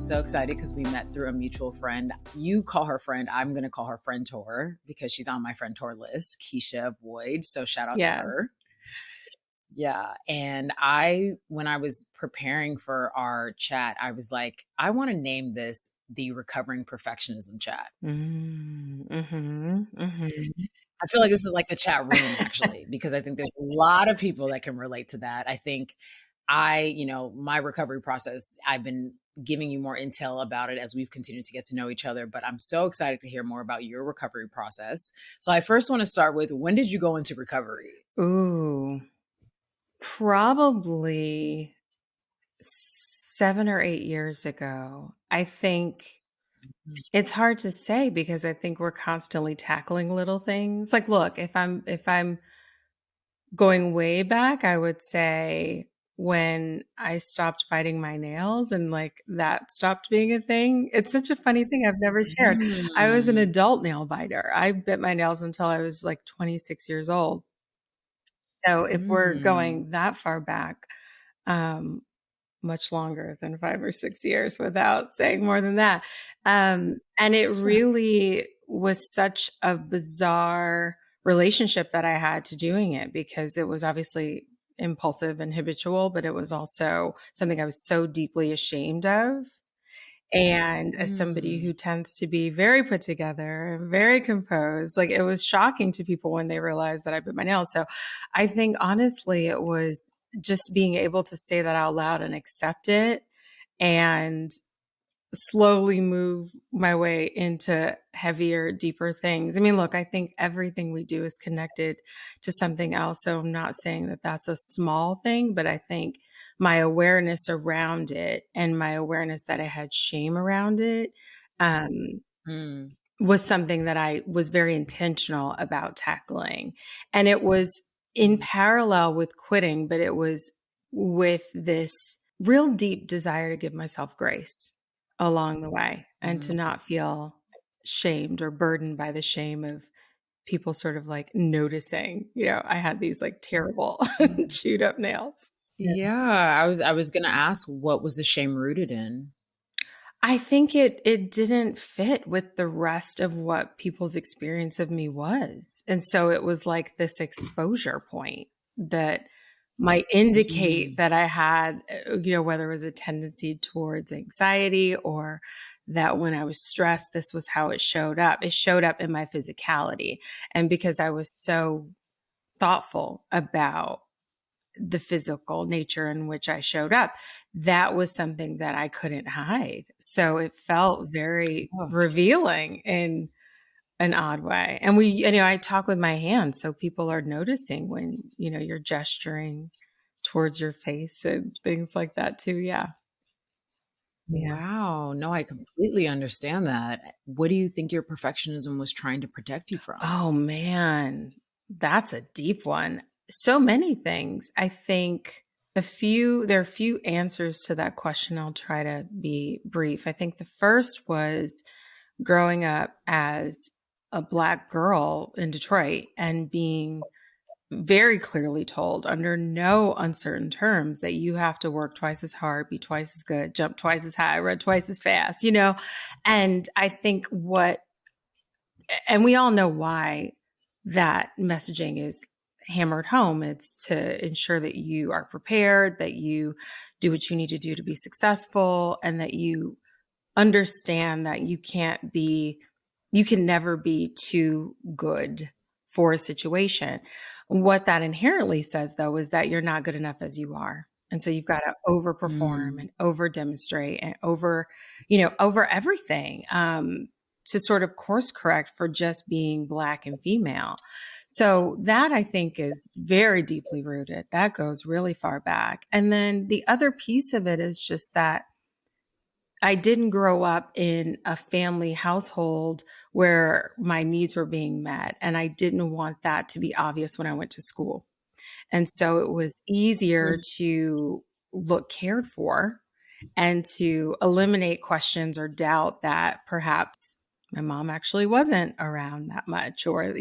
so excited because we met through a mutual friend. You call her friend. I'm going to call her friend Tor because she's on my friend Tor list, Keisha Boyd. So shout out to Yes. her. Yeah. And when I was preparing for our chat, I was like, I want to name this the Recovering Perfectionism Chat. I feel like this is like the chat room actually, because I think there's a lot of people that can relate to that. I think my recovery process, I've been giving you more intel about it as we've continued to get to know each other, but I'm so excited to hear more about your recovery process. So I first want to start with, when did you go into recovery? Ooh, probably 7 or 8 years ago. I think it's hard to say because I think we're constantly tackling little things. Like, look, if I'm going way back, I would say when I stopped biting my nails and like that stopped being a thing. It's such a funny thing I've never shared. I was an Mm. adult nail biter. I bit my nails until I was like 26 years old. So if we're Mm. going that far back, um, much longer than 5 or 6 years without saying more than that. And it really was such a bizarre relationship that I had to doing it because it was obviously impulsive and habitual, but it was also something I was so deeply ashamed of. And as somebody Mm. who tends to be very put together and very composed, like it was shocking to people when they realized that I bit my nails. So I think honestly, it was just being able to say that out loud and accept it and slowly move my way into heavier, deeper things. I mean, look, I think everything we do is connected to something else. So I'm not saying that that's a small thing, but I think my awareness around it and my awareness that I had shame around it um, Mm. was something that I was very intentional about tackling. And it was in parallel with quitting, but it was with this real deep desire to give myself grace along the way and to Mm. not feel shamed or burdened by the shame of people sort of like noticing, I had these like terrible Mm. chewed up nails. Yeah. Yeah, I was gonna ask, what was the shame rooted in? I think it didn't fit with the rest of what people's experience of me was. And so it was like this exposure point that might indicate Mm. that I had, whether it was a tendency towards anxiety or that when I was stressed, this was how it showed up. It showed up in my physicality. And because I was so thoughtful about the physical nature in which I showed up, that was something that I couldn't hide. So it felt very Oh. revealing in an odd way. And I talk with my hands, so people are noticing when, you're gesturing towards your face and things like that too. Yeah. Yeah. Wow. No, I completely understand that. What do you think your perfectionism was trying to protect you from? Oh man, that's a deep one. So many things. I think there are a few answers to that question. I'll try to be brief. I think the first was growing up as a Black girl in Detroit and being very clearly told under no uncertain terms that you have to work twice as hard, be twice as good, jump twice as high, run twice as fast. And I think and we all know why that messaging is hammered home. It's to ensure that you are prepared, that you do what you need to do to be successful, and that you understand that you can never be too good for a situation. What that inherently says, though, is that you're not good enough as you are. And so you've got to overperform Mm. and over demonstrate and over everything to sort of course correct for just being Black and female. So that I think is very deeply rooted. That goes really far back. And then the other piece of it is just that I didn't grow up in a family household where my needs were being met. And I didn't want that to be obvious when I went to school. And so it was easier Mm. to look cared for and to eliminate questions or doubt that perhaps my mom actually wasn't around that much, or,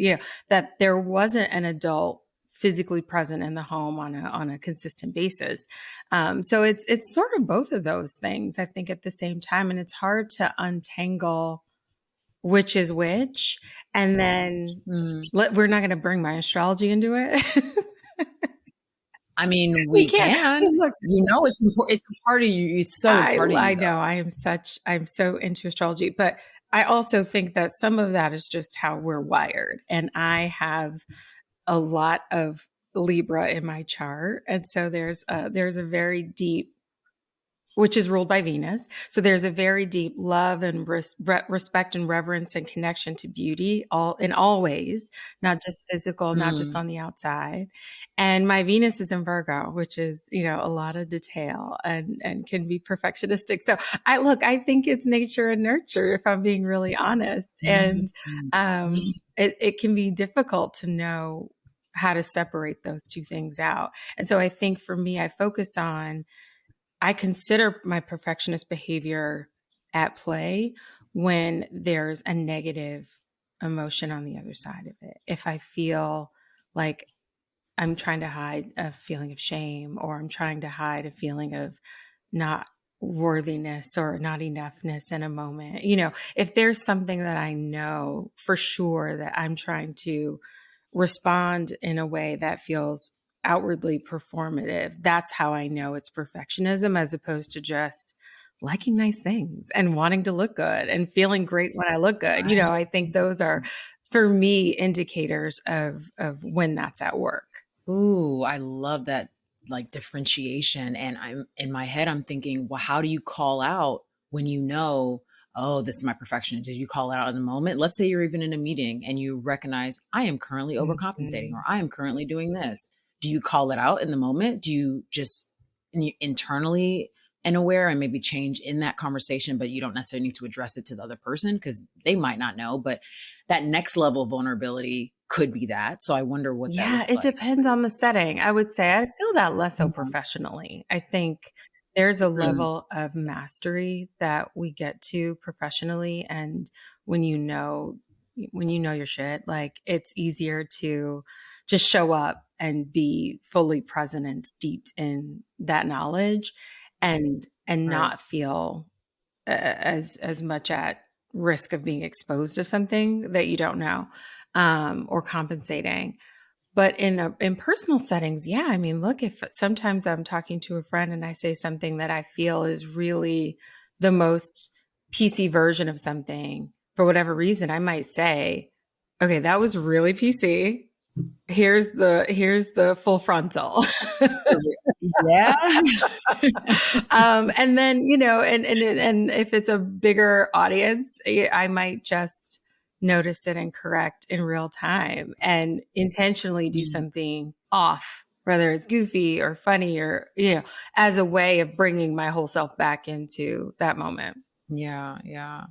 that there wasn't an adult physically present in the home on a consistent basis. So it's sort of both of those things, I think, at the same time, and it's hard to untangle which is which. And then Mm. we're not going to bring my astrology into it. I mean, We we can't. can. Look, It's important. It's a part of you. It's so a part of I you, know though. I'm so into astrology, but I also think that some of that is just how we're wired. And I have a lot of Libra in my chart. And so there's a very deep, which is ruled by Venus. So there's a very deep love and respect and reverence and connection to beauty, all in all ways, not just physical, not just Mm. on the outside. And my Venus is in Virgo, which is, a lot of detail and can be perfectionistic. So I think it's nature and nurture, if I'm being really honest. And Mhm. it can be difficult to know how to separate those two things out. And so I think for me, I consider my perfectionist behavior at play when there's a negative emotion on the other side of it. If I feel like I'm trying to hide a feeling of shame, or I'm trying to hide a feeling of not worthiness or not enoughness in a moment, if there's something that I know for sure that I'm trying to respond in a way that feels outwardly performative, that's how I know it's perfectionism, as opposed to just liking nice things and wanting to look good and feeling great when I look good. Right. I think those are, for me, indicators of when that's at work. Ooh, I love that, like, differentiation, and I'm in my head, I'm thinking, "Well, how do you call out when you know, 'Oh, this is my perfection'?" Did you call it out in the moment? Let's say you're even in a meeting and you recognize, "I am currently overcompensating," Mhm. or, "I am currently doing this." Do you call it out in the moment? Do you just internally and aware and maybe change in that conversation, but you don't necessarily need to address it to the other person because they might not know, but that next level of vulnerability could be that. So I wonder what that Yeah, looks it like. depends on the setting. I would say I feel that less so Mhm. professionally. I think there's a Mm. level of mastery that we get to professionally, and when you know your shit, like, it's easier to just show up and be fully present and steeped in that knowledge, and Right. not feel as much at risk of being exposed of something that you don't know, or compensating. But in personal settings, yeah, I mean, look, if sometimes I'm talking to a friend and I say something that I feel is really the most PC version of something, for whatever reason, I might say, "Okay, that was really PC. Here's the full frontal." Yeah. And then, and if it's a bigger audience, I might just notice it and correct in real time and intentionally do Mm. something off, whether it's goofy or funny, or, as a way of bringing my whole self back into that moment. Yeah, yeah.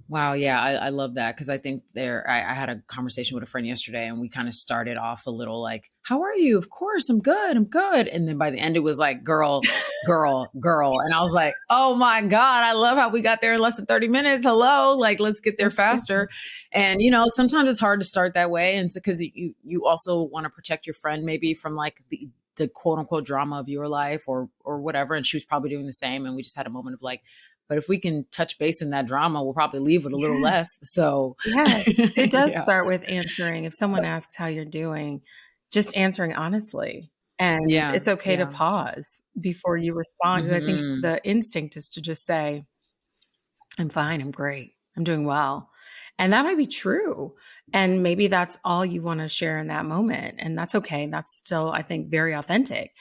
Wow, yeah, I love that because I think I had a conversation with a friend yesterday and we kind of started off a little like, "How are you?" "Of course, I'm good, I'm good." And then by the end, it was like, "Girl, girl, girl." And I was like, "Oh my God, I love how we got there in less than 30 minutes. Hello, like, let's get there faster." And, sometimes it's hard to start that way. And so, because you also want to protect your friend maybe from like the quote unquote drama of your life or whatever. And she was probably doing the same. And we just had a moment of like, but if we can touch base in that drama, we'll probably leave with a little Yeah. less. So, Yes, it does yeah. start with answering. If someone asks how you're doing, just answering honestly. And Yeah. it's okay to Yeah. pause before you respond, because I think Mhm. the instinct is to just say, "I'm fine, I'm great, I'm doing well." And that might be true. And maybe that's all you want to share in that moment. And that's okay. That's still, I think, very authentic.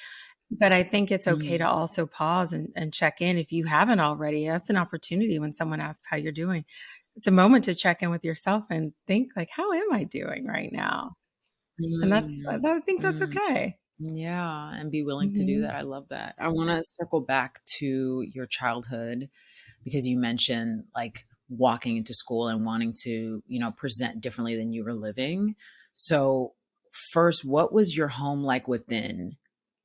But I think it's okay to Mhm. also pause and check in if you haven't already. That's an opportunity when someone asks how you're doing. It's a moment to check in with yourself and think, like, how am I doing right now? And Mm. I think that's Mm. okay. Yeah, and be willing to do Mhm. that. I love that. I wanna circle back to your childhood because you mentioned, like, walking into school and wanting to, present differently than you were living. So, first, what was your home like within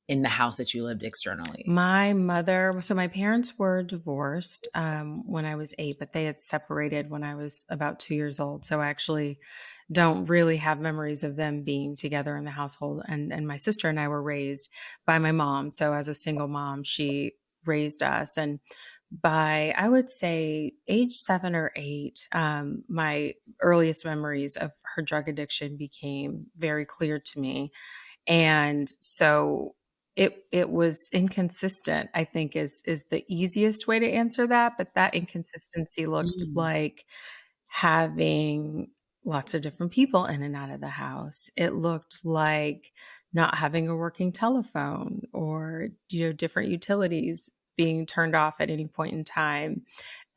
in the house that you lived externally? My parents were divorced when I was 8, but they had separated when I was about 2 years old. So actually, don't really have memories of them being together in the household. And my sister and I were raised by my mom. So as a single mom, she raised us. And by, I would say, age 7 or 8, my earliest memories of her drug addiction became very clear to me. And so it was inconsistent, I think is the easiest way to answer that, but that inconsistency looked Mm. like having lots of different people in and out of the house. It looked like not having a working telephone or, different utilities being turned off at any point in time.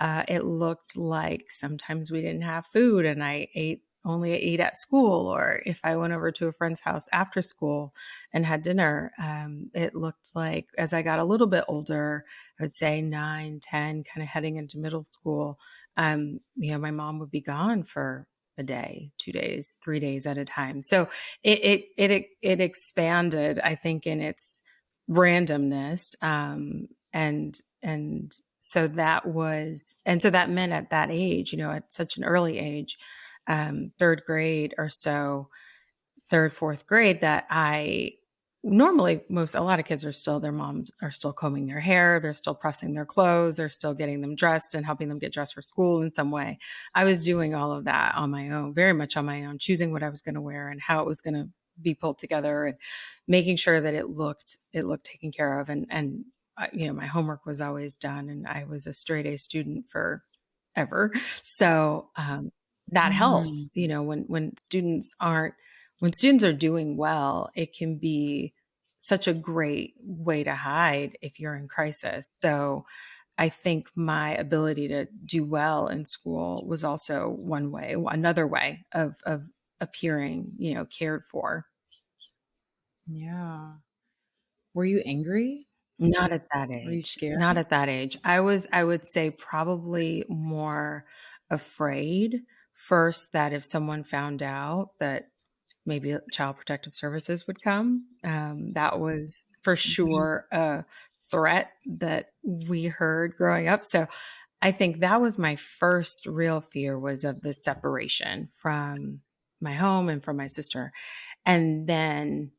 It looked like sometimes we didn't have food and I only ate at school, or if I went over to a friend's house after school and had dinner. It looked like as I got a little bit older, I would say 9, 10, kind of heading into middle school, my mom would be gone for a day, 2 days, 3 days at a time. So it expanded, I think, in its randomness. And so that meant at that age, at such an early age, third grade or so, third, fourth grade, that I normally a lot of kids are still, their moms are still combing their hair. They're still pressing their clothes. They're still getting them dressed and helping them get dressed for school in some way. I was doing all of that on my own, very much on my own, choosing what I was going to wear and how it was going to be pulled together and making sure that it looked taken care of. And my homework was always done and I was a straight A student forever. So, that helped, Mm. when students are doing well, it can be such a great way to hide if you're in crisis. So I think my ability to do well in school was also another way of appearing, cared for. Yeah. Were you angry? Not at that Were you age. scared? Not at that age. I would say probably more afraid first that if someone found out that maybe Child Protective Services would come. That was for sure a threat that we heard growing up. So I think that was my first real fear, was of the separation from my home and from my sister. And then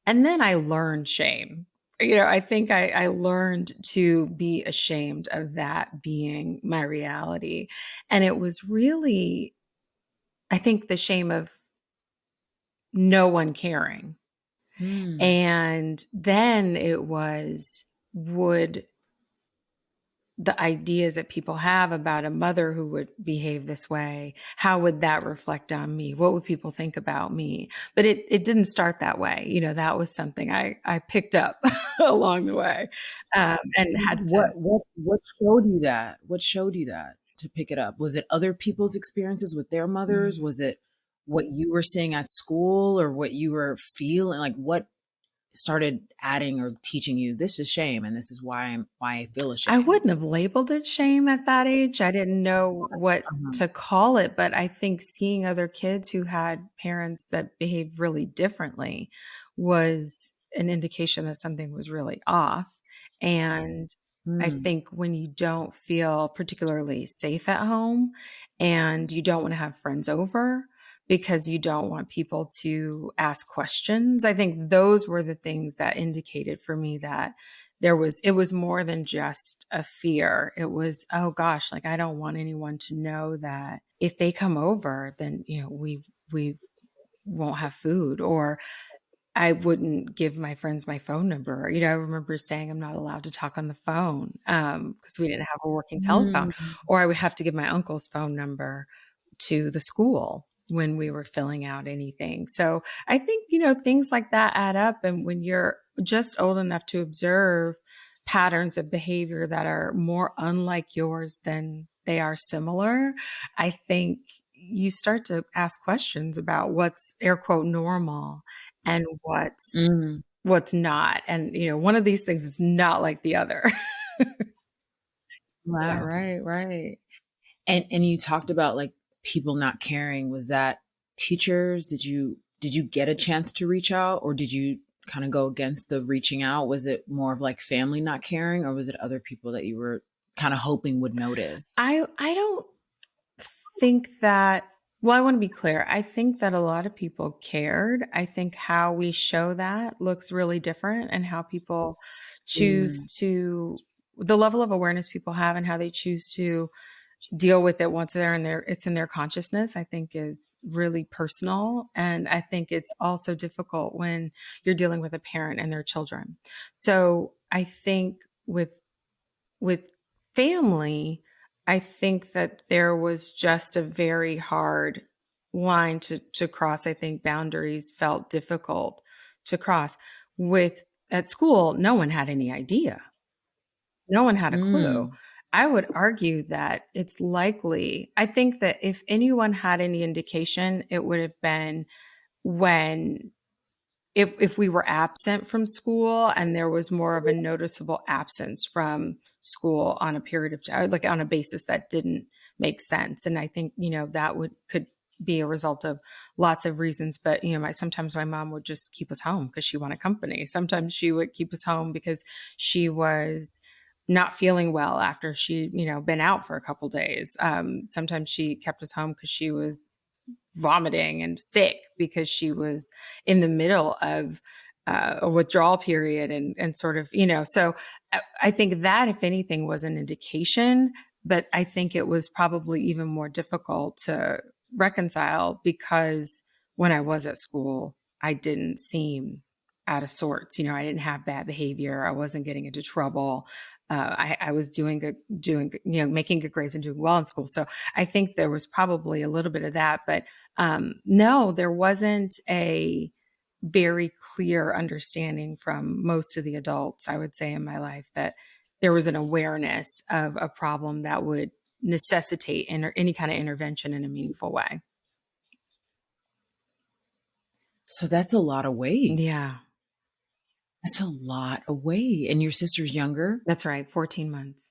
I learned shame. I think I learned to be ashamed of that being my reality. And it was really, I think, the shame of no one caring. Mm. And then it was, would the ideas that people have about a mother who would behave this way, how would that reflect on me? What would people think about me? But it didn't start that way. That was something I picked up along the way, and And had to. what showed you that? What showed you that to pick it up? Was it other people's experiences with their mothers? Mm. Was it what you were seeing at school or what you were feeling? Like what started adding or teaching you this is shame and this is why I feel I ashamed? wouldn't have labeled it shame at that age. I didn't know what Uh-huh. to call it, but I think seeing other kids who had parents that behaved really differently was an indication that something was really off. And I Mm. think when you don't feel particularly safe at home and you don't want to have friends over because you don't want people to ask questions, I think those were the things that indicated for me that it was more than just a fear. It was, oh gosh, like I don't want anyone to know that if they come over, then, we won't have food, or I wouldn't give my friends my phone number. I remember saying I'm not allowed to talk on the phone, because we didn't have a working telephone, Mm. or I would have to give my uncle's phone number to the school when we were filling out anything. So I think, things like that add up. And when you're just old enough to observe patterns of behavior that are more unlike yours than they are similar, I think you start to ask questions about what's air quote normal and Mm. what's not. And, one of these things is not like the other. Right, Yeah. right, right. And you talked about like people not caring. Was that teachers? Did you get a chance to reach out or did you kind of go against the reaching out? Was it more of like family not caring or was it other people that you were kind of hoping would notice? I don't think that Well, I want to be clear. I think that a lot of people cared. I think how we show that looks really different, and how people choose Mm, to, the level of awareness people have and how they choose to deal with it once they're in their, it's in their consciousness, I think is really personal. And I think it's also difficult when you're dealing with a parent and their children. So I think with family, I think that there was just a very hard line to cross. I think boundaries felt difficult to cross. With At school, no one had any idea. No one had a clue. mm. I would argue that it's likely, I think that if anyone had any indication, it would have been when, if we were absent from school and there was more of a noticeable absence from school on a period of time, like on a basis that didn't make sense. And I think, that could be a result of lots of reasons. But, sometimes my mom would just keep us home because she wanted company. Sometimes she would keep us home because she was not feeling well after she, been out for a couple days. Sometimes she kept us home because she was vomiting and sick because she was in the middle of a withdrawal period, and sort of, so I think that, if anything, was an indication. But I think it was probably even more difficult to reconcile because when I was at school, I didn't seem out of sorts. I didn't have bad behavior. I wasn't getting into trouble. I was making good grades and doing well in school. So I think there was probably a little bit of that. But no, there wasn't a very clear understanding from most of the adults, I would say, in my life, that there was an awareness of a problem that would necessitate any kind of intervention in a meaningful way. So that's a lot of weight. Yeah, That's a lot of weight. And your sister's younger? that's right. 14 months.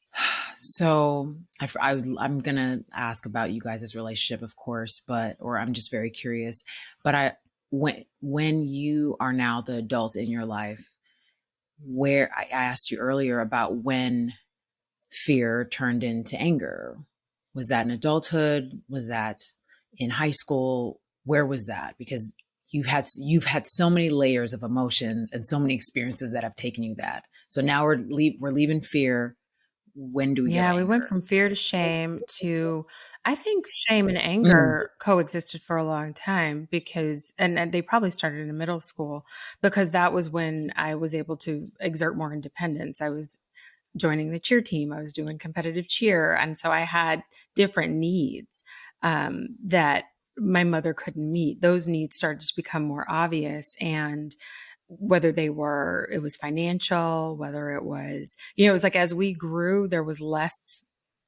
So am gonna ask about you guys' relationship, of course, or I'm just very curious. But when you are now the adult in your life, where I asked you earlier about when fear turned into anger. Was that in adulthood? Was that in high school? Where was that? Because you've had so many layers of emotions and so many experiences that have taken you that. So now we're leaving fear. When do we get Yeah, we went anger? from fear to shame to, I think shame and Mm, anger coexisted for a long time because, and they probably started in middle school because that was when I was able to exert more independence. I was joining the cheer team, I was doing competitive cheer. And so I had different needs that my mother couldn't meet. Those needs started to become more obvious. And whether it was financial, whether it was, it was like as we grew, there was less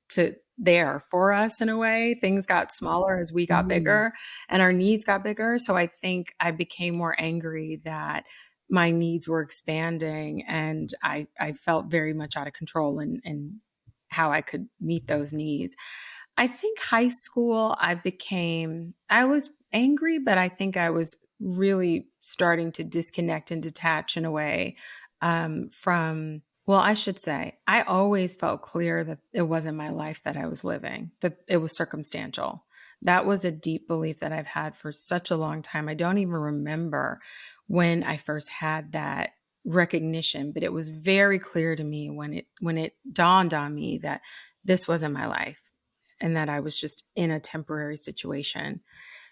to there for us in a way. Things got smaller as we got mm, bigger and our needs got bigger. So I think I became more angry that my needs were expanding and I felt very much out of control in how I could meet those needs. I think high school, I was angry, but I think I was really starting to disconnect and detach in a way from, well, I should say, I always felt clear that it wasn't my life that I was living, that it was circumstantial. That was a deep belief that I've had for such a long time. I don't even remember when I first had that recognition, but it was very clear to me when it dawned on me that this wasn't my life and that I was just in a temporary situation.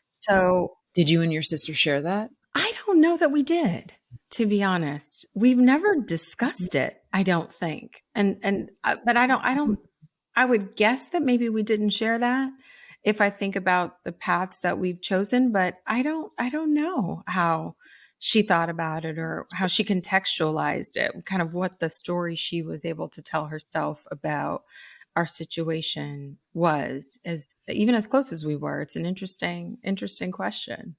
So did you and your sister share that? I don't know that we did, to be honest. We've never discussed it, I don't think. But I would guess that maybe we didn't share that if I think about the paths that we've chosen, but I don't know how she thought about it or how she contextualized it, kind of what the story she was able to tell herself about our situation was, as even as close as we were. It's an interesting question.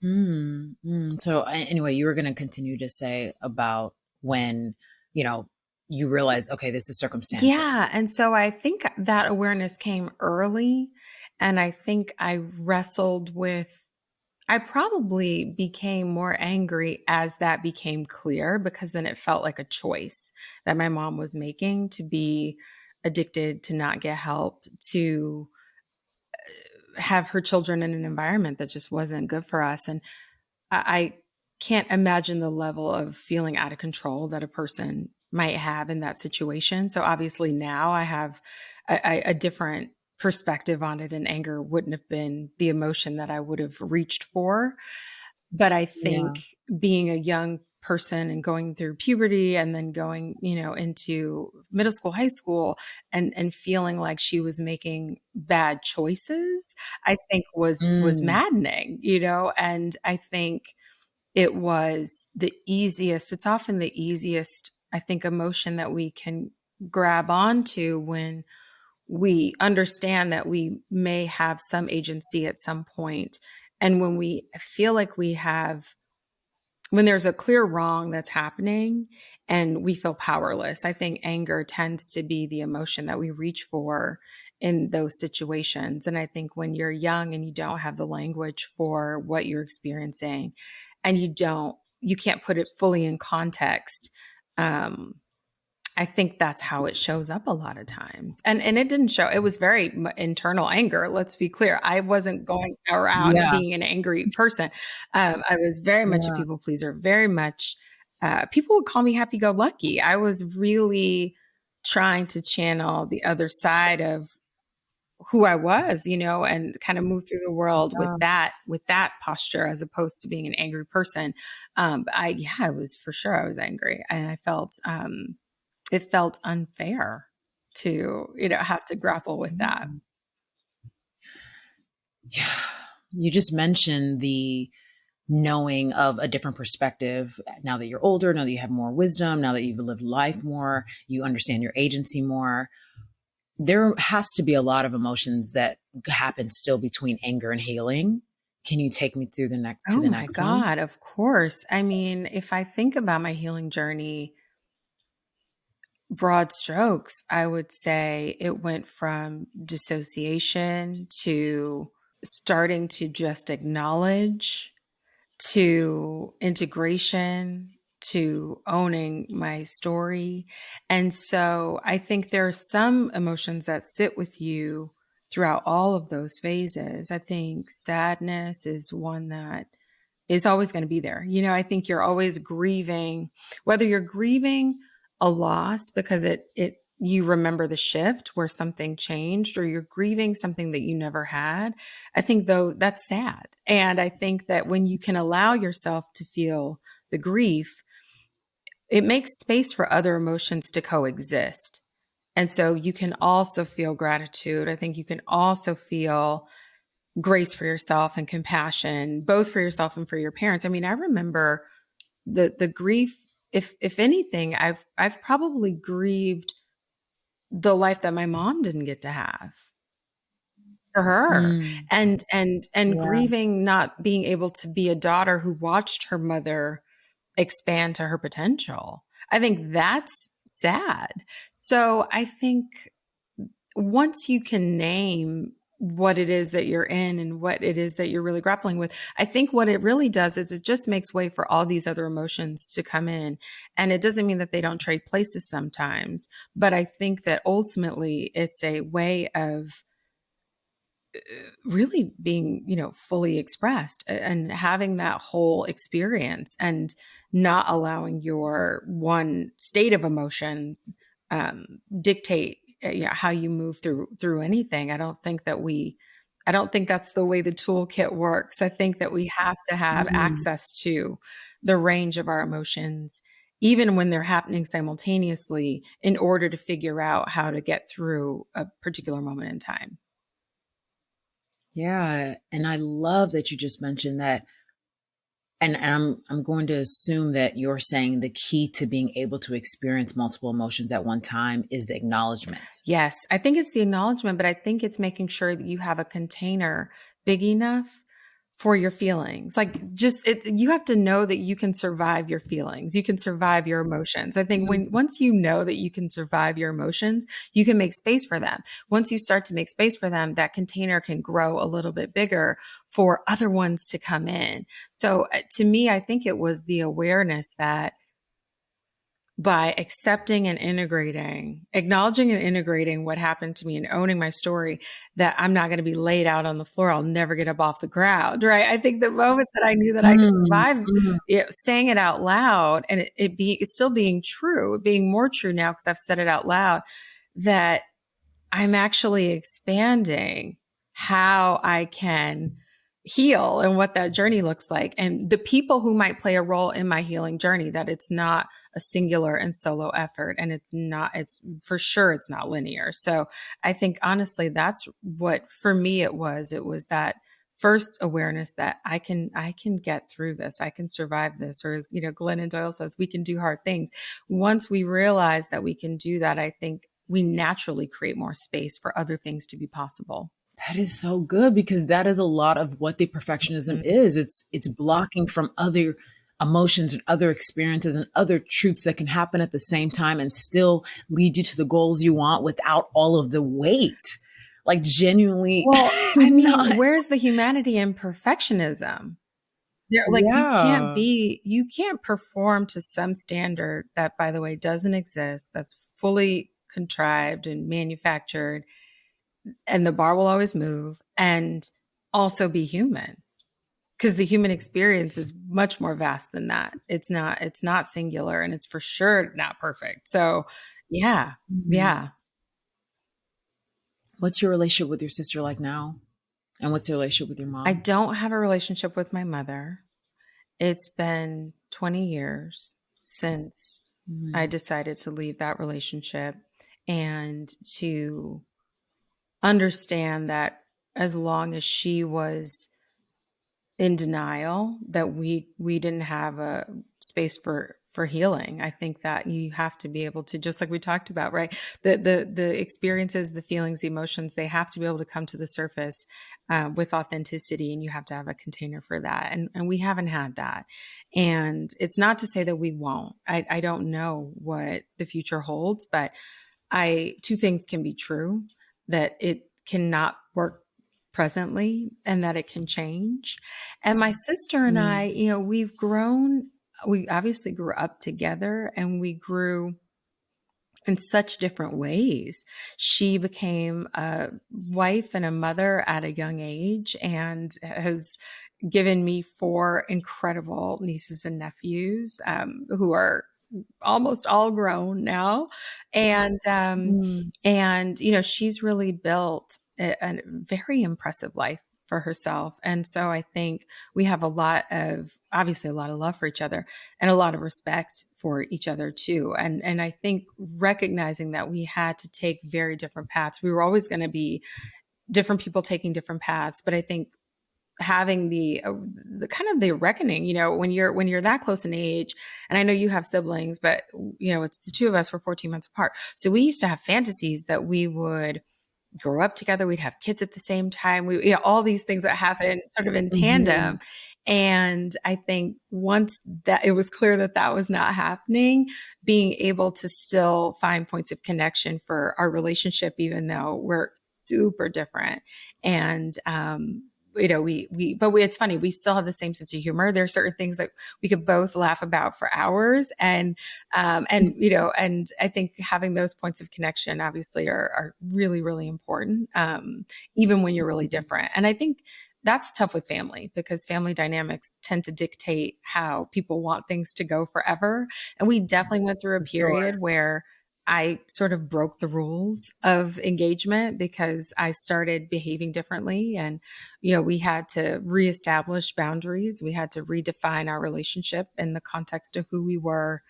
So anyway, you were going to continue to say about when, you know, you realize, okay, this is circumstantial. Yeah. And so I think that awareness came early. And I think I probably became more angry as that became clear because then it felt like a choice that my mom was making to be addicted, to not get help, to have her children in an environment that just wasn't good for us. And I can't imagine the level of feeling out of control that a person might have in that situation. So obviously now I have a different perspective on it, and anger wouldn't have been the emotion that I would have reached for. But I Yeah. think being a young person and going through puberty and then going, into middle school, high school, and feeling like she was making bad choices, I think was Mm. maddening, and I think it's often the easiest, I think, emotion that we can grab onto when we understand that we may have some agency at some point. And when we feel like when there's a clear wrong that's happening and we feel powerless, I think anger tends to be the emotion that we reach for in those situations. And I think when you're young and you don't have the language for what you're experiencing, and you can't put it fully in context, um, I think that's how it shows up a lot of times. And it didn't show, it was very internal anger. Let's be clear. I wasn't going around Yeah. being an angry person. I was very much a Yeah. people pleaser, very much, people would call me happy go lucky. I was really trying to channel the other side of who I was, and kind of move through the world Yeah. with that posture, as opposed to being an angry person. But I was, for sure, I was angry, and I felt, it felt unfair to, have to grapple with that. Mm. Yeah. You just mentioned the knowing of a different perspective now that you're older, now that you have more wisdom, now that you've lived life more, you understand your agency more. There has to be a lot of emotions that happen still between anger and healing. Can you take me through to Oh the my next one? God, of course. I mean, if I think about my healing journey, broad strokes, I would say it went from dissociation to starting to just acknowledge, to integration, to owning my story. And so I think there are some emotions that sit with you throughout all of those phases. I think sadness is one that is always going to be there. I think you're always grieving, whether you're grieving a loss because you remember the shift where something changed, or you're grieving something that you never had. I think, though, that's sad. And I think that when you can allow yourself to feel the grief, it makes space for other emotions to coexist. And so you can also feel gratitude. I think you can also feel grace for yourself and compassion, both for yourself and for your parents. I mean, I remember the grief. If anything, I've probably grieved the life that my mom didn't get to have for her, Mm. and Yeah. grieving not being able to be a daughter who watched her mother expand to her potential. I think that's sad. So I think once you can name what it is that you're in and what it is that you're really grappling with, I think what it really does is it just makes way for all these other emotions to come in. And it doesn't mean that they don't trade places sometimes, but I think that ultimately it's a way of really being, fully expressed and having that whole experience, and not allowing your one state of emotions dictate how you move through anything. I don't think that's the way the toolkit works. I think that we have to have Mm. access to the range of our emotions, even when they're happening simultaneously, in order to figure out how to get through a particular moment in time. Yeah. And I love that you just mentioned that. And I'm going to assume that you're saying the key to being able to experience multiple emotions at one time is the acknowledgement. Yes, I think it's the acknowledgement, but I think it's making sure that you have a container big enough for your feelings. Like, you have to know that you can survive your feelings. You can survive your emotions. I think Mm. once you know that you can survive your emotions, you can make space for them. Once you start to make space for them, that container can grow a little bit bigger for other ones to come in. So to me, I think it was the awareness that by accepting and integrating, acknowledging and integrating what happened to me and owning my story, that I'm not going to be laid out on the floor. I'll never get up off the ground, right? I think the moment that I knew that I Mm, survived mm. it, saying it out loud, and it's still being true, being more true now because I've said it out loud, that I'm actually expanding how I can heal and what that journey looks like. And the people who might play a role in my healing journey, that it's not a singular and solo effort. And it's for sure, it's not linear. So I think honestly, that's what for me it was. It was that first awareness that I can get through this. I can survive this. Or as, Glennon Doyle says, we can do hard things. Once we realize that we can do that, I think we naturally create more space for other things to be possible. That is so good because that is a lot of what the perfectionism Mhm. is. It's blocking from other emotions and other experiences and other truths that can happen at the same time and still lead you to the goals you want without all of the weight. Like genuinely Well, I mean, not. where's the humanity in perfectionism? There, like Yeah. you can't perform to some standard that, by the way, doesn't exist, that's fully contrived and manufactured, and the bar will always move, and also be human. Because the human experience is much more vast than that. It's not singular, and it's for sure not perfect. So yeah, Mhm. yeah. What's your relationship with your sister like now? And what's your relationship with your I mom? don't have a relationship with my mother. It's been 20 years since I Mhm. decided to leave that relationship and to understand that as long as she was in denial, that we didn't have a space for healing. I think that you have to be able to, just like we talked about, right? The experiences, the feelings, the emotions, they have to be able to come to the surface with authenticity, and you have to have a container for that. And we haven't had that. And it's not to say that we won't. I don't know what the future holds, but I two things can be true: that it cannot work presently and that it can change. And my sister and I, Mm. we've grown. We obviously grew up together, and we grew in such different ways. She became a wife and a mother at a young age and has given me four incredible nieces and nephews, who are almost all grown now. And Mm. she's really built a very impressive life for herself. And so I think we have obviously a lot of love for each other and a lot of respect for each other too. And I think recognizing that we had to take very different paths. We were always going to be different people taking different paths, but I think having the kind of the reckoning, when you're that close in age. And I know you have siblings, but it's the two of us. We're 14 months apart, so we used to have fantasies that we would grow up together, we'd have kids at the same time, all these things that happen sort of in Mhm. tandem. And I think once that it was clear that that was not happening, being able to still find points of connection for our relationship, even though we're super different. And it's funny, we still have the same sense of humor. There are certain things that we could both laugh about for hours. And I think having those points of connection obviously are really, really important, even when you're really different. And I think that's tough with family, because family dynamics tend to dictate how people want things to go forever. And we definitely went through a For sure. period where I sort of broke the rules of engagement because I started behaving differently. And, we had to reestablish boundaries. We had to redefine our relationship in the context of who we were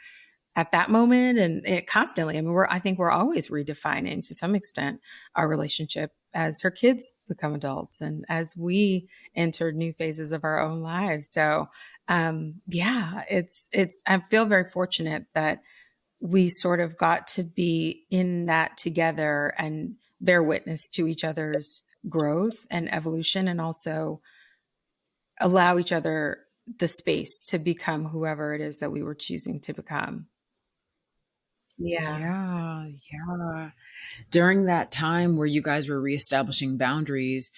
at that moment, and it constantly. I mean, I think we're always redefining to some extent our relationship as her kids become adults and as we enter new phases of our own lives. So yeah, I feel very fortunate that we sort of got to be in that together and bear witness to each other's growth and evolution, and also allow each other the space to become whoever it is that we were choosing to become. Yeah. Yeah, yeah. During that time where you guys were reestablishing boundaries,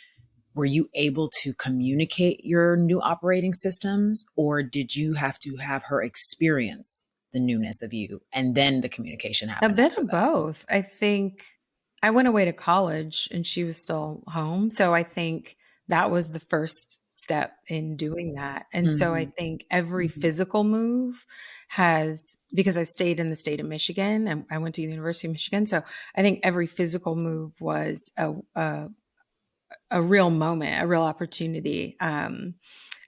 were you able to communicate your new operating systems or did you have to have her experience the newness of you, and then the communication A happened bit after of that? both. I think I went away to college and she was still home. So I think that was the first step in doing that. And so I Mhm. think every Mhm. physical move has, because I stayed in the state of Michigan and I went to the University of Michigan. So I think every physical move was a real moment, a real opportunity, an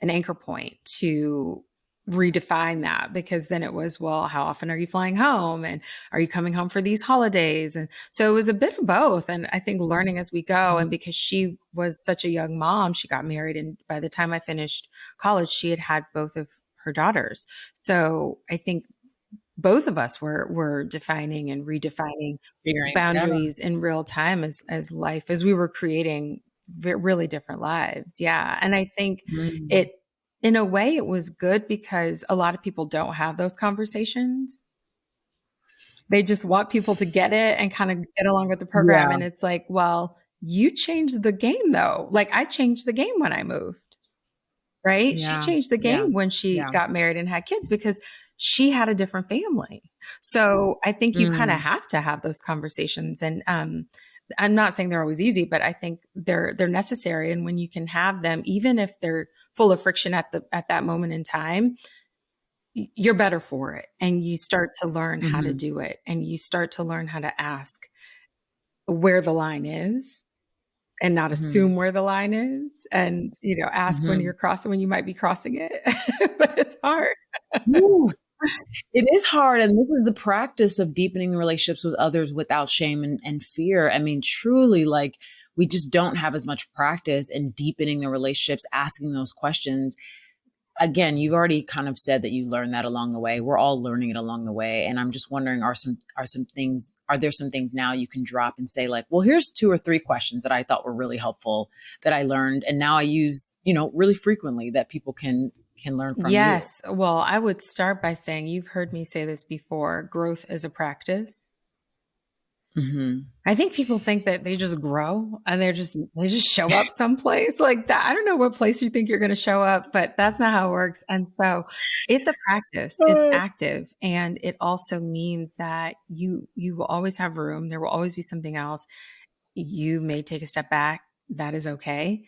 anchor point to redefine that, because then it was, well, how often are you flying home? And are you coming home for these holidays? And so it was a bit of both. And I think learning as we go. And Mhm. because she was such a young mom, she got married. And by the time I finished college, she had had both of her daughters. So I think both of us were defining and redefining Figuring it out. boundaries in real time as we were creating really different lives. Yeah. And I think Mm. it, in a way, it was good because a lot of people don't have those conversations. They just want people to get it and kind of get along with the program. Yeah. And it's like, well, you changed the game though. Like I changed the game when I moved. Right? She Yeah. changed the Yeah. game when she Yeah. got married and had kids because she had a different family. So I think you kind of Mm. have to have those conversations. And I'm not saying they're always easy, but I think they're necessary. And when you can have them, even if they're full of friction at that moment in time, you're better for it. And you start to learn how to Mhm. do it. And you start to learn how to ask where the line is and not Mhm. assume where the line is, and ask when Mhm. you're crossing, when you might be crossing it. But it's hard. Ooh, it is hard, and this is the practice of deepening the relationships with others without shame and fear. I mean, truly, like, we just don't have as much practice in deepening the relationships, asking those questions. Again, you've already kind of said that you learned that along the way. We're all learning it along the way. And I'm just wondering, are there some things now you can drop and say, like, well, here's 2 or 3 questions that I thought were really helpful that I learned and now I use, really frequently, that people can learn from you. Yes. Well, I would start by saying, you've heard me say this before, growth is a practice. Hmm. I think people think that they just grow and they just show up someplace like that. I don't know what place you think you're going to show up, but that's not how it works. And so it's a practice. It's active, and it also means that you will always have room. There will always be something else. You may take a step back. That is okay.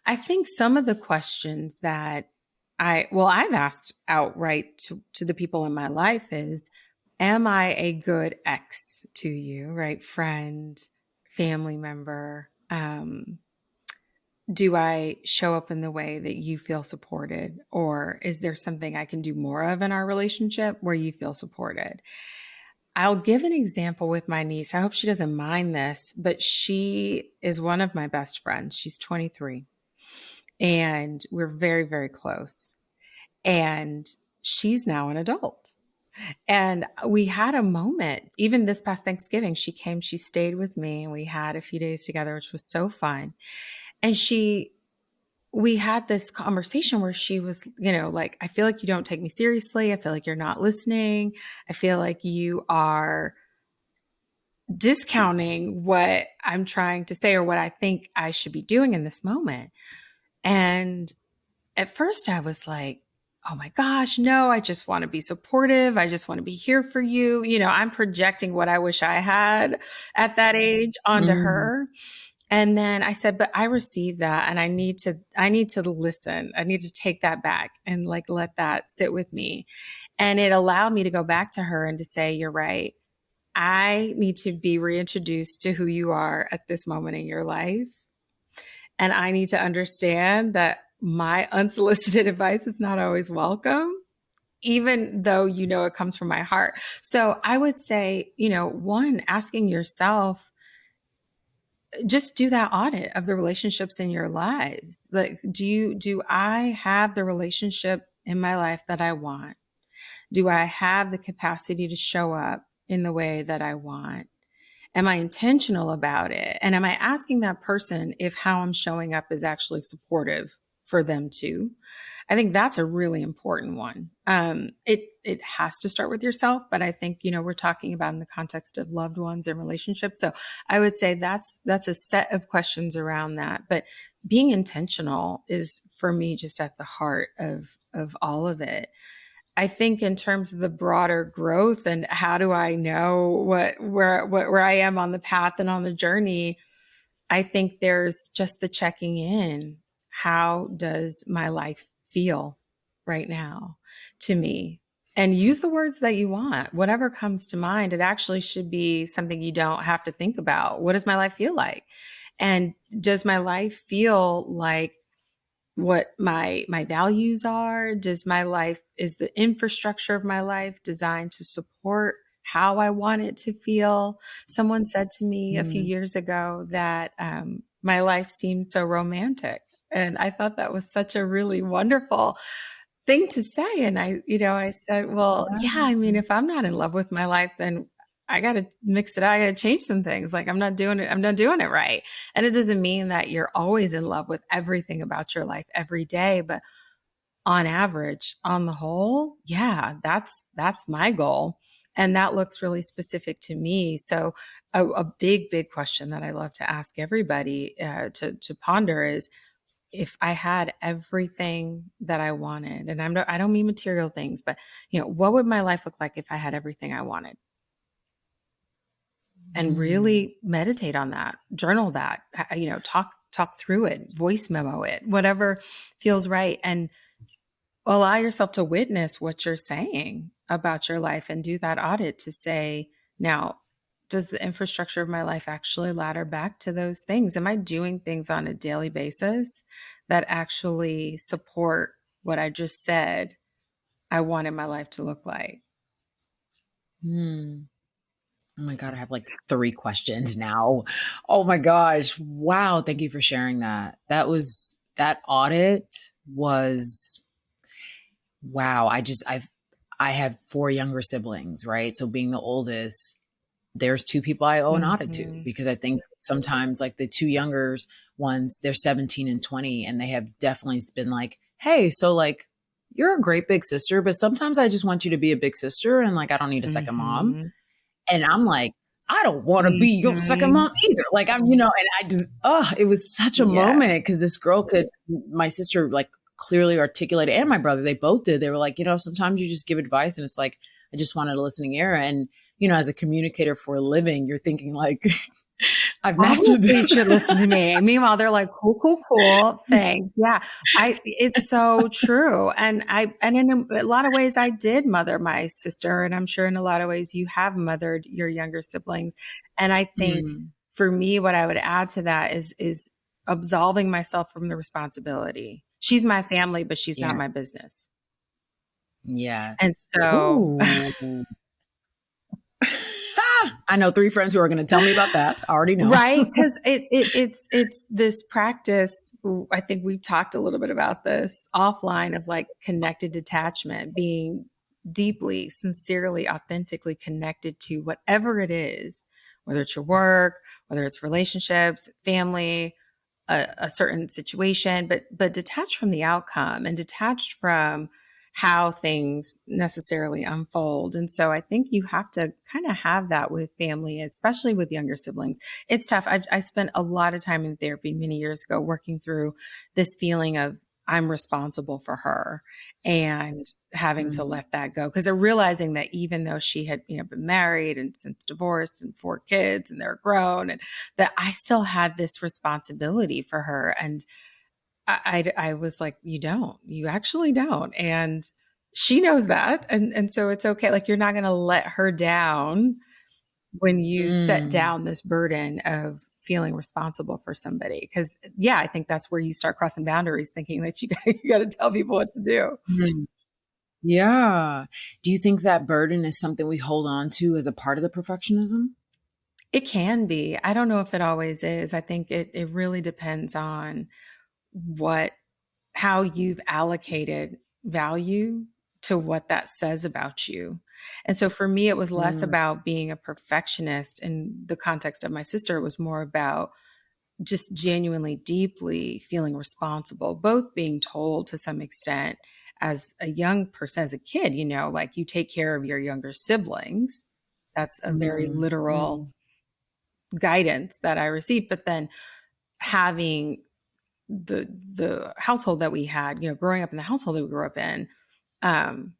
I think some of the questions that I've asked outright to the people in my life is, am I a good ex to you, right? Friend, family member? Do I show up in the way that you feel supported? Or is there something I can do more of in our relationship where you feel supported? I'll give an example with my niece. I hope she doesn't mind this, but she is one of my best friends. She's 23 and we're very, very close. And she's now an adult. And we had a moment, even this past Thanksgiving, she came, she stayed with me, and we had a few days together, which was so fun. And we had this conversation where she was, like, I feel like you don't take me seriously. I feel like you're not listening. I feel like you are discounting what I'm trying to say or what I think I should be doing in this moment. And at first I was like, oh my gosh, no, I just want to be supportive. I just want to be here for you. I'm projecting what I wish I had at that age onto Mm. her. And then I said, but I received that and I need to listen. I need to take that back and like let that sit with me. And it allowed me to go back to her and to say, you're right. I need to be reintroduced to who you are at this moment in your life. And I need to understand that my unsolicited advice is not always welcome, even though it comes from my heart. So I would say, one, asking yourself, just do that audit of the relationships in your lives. Like, do I have the relationship in my life that I want? Do I have the capacity to show up in the way that I want? Am I intentional about it? And am I asking that person if how I'm showing up is actually supportive for them too? I think that's a really important one. It has to start with yourself, but I think we're talking about in the context of loved ones and relationships. So I would say that's a set of questions around that. But being intentional is for me just at the heart of all of it. I think in terms of the broader growth and how do I know where I am on the path and on the journey, I think there's just the checking in. How does my life feel right now to me? And use the words that you want. Whatever comes to mind, it actually should be something you don't have to think about. What does my life feel like? And does my life feel like what my values are? Does my life, is the infrastructure of my life designed to support how I want it to feel? Someone said to me a few Mm. years ago that my life seems so romantic. And I thought that was such a really wonderful thing to say. And I said, well, yeah, I mean, if I'm not in love with my life, then I got to mix it out. I got to change some things. Like I'm not doing it. I'm not doing it right. And it doesn't mean that you're always in love with everything about your life every day, but on average, on the whole, yeah, that's my goal. And that looks really specific to me. So a big question that I love to ask everybody to ponder is, if I had everything that I wanted, and I don't mean material things, but what would my life look like if I had everything I wanted? And Mm. really meditate on that, journal that, talk through it, voice memo it, whatever feels right, and allow yourself to witness what you're saying about your life and do that audit to say, now, does the infrastructure of my life actually ladder back to those things? Am I doing things on a daily basis that actually support what I just said I wanted my life to look like? Mm. Oh my God, I have like 3 questions now. Oh my gosh. Wow, thank you for sharing that. That audit was wow. I have 4 younger siblings, right? So being the oldest, there's 2 people I owe an audit to Mhm. because I think sometimes like the 2 younger ones, they're 17 and 20, and they have definitely been like, "Hey, so like you're a great big sister, but sometimes I just want you to be a big sister and like I don't need a second mom." Mhm. And I'm like, I don't want to be your second Mhm. mom either. Like and I just, it was such a Yeah. moment because this girl my sister like clearly articulated, and my brother, they both did. They were like, sometimes you just give advice and it's like, I just wanted a listening ear. And, as a communicator for a living, you're thinking like, I've mastered Obviously, you this. should listen to me. Meanwhile, they're like, cool, cool, cool. Thanks. Yeah. It's so true. And in a lot of ways, I did mother my sister. And I'm sure in a lot of ways you have mothered your younger siblings. And I think Mm, for me, what I would add to that is absolving myself from the responsibility. She's my family, but she's not yeah. my business. And Yes. so Ooh. I know 3 friends who are going to tell me about that. I already know. right, because it's this practice. I think we've talked a little bit about this offline of like connected detachment, being deeply, sincerely, authentically connected to whatever it is, whether it's your work, whether it's relationships, family, a certain situation, but detached from the outcome and detached from how things necessarily unfold. And so I think you have to kind of have that with family, especially with younger siblings. It's tough. I spent a lot of time in therapy many years ago working through this feeling of I'm responsible for her and having to Mm, let that go. Because I'm realizing that even though she had, been married and since divorced and 4 kids and they're grown, and that I still had this responsibility for her. And I was like, you actually don't. And she knows that. And so it's okay. Like, you're not going to let her down when you set mm, down this burden of feeling responsible for somebody. Cause yeah, I think that's where you start crossing boundaries, thinking that you got to tell people what to do. mm. Yeah. Do you think that burden is something we hold on to as a part of the perfectionism? It can be. I don't know if it always is. I think it really depends on what how you've allocated value to what that says about you. And so for me, it was less Mm, about being a perfectionist in the context of my sister. It was more about just genuinely, deeply feeling responsible, both being told to some extent as a young person, as a kid, like you take care of your younger siblings. That's a very mm, literal mm, guidance that I received. But then having the household that we had, growing up in the household that we grew up in, um,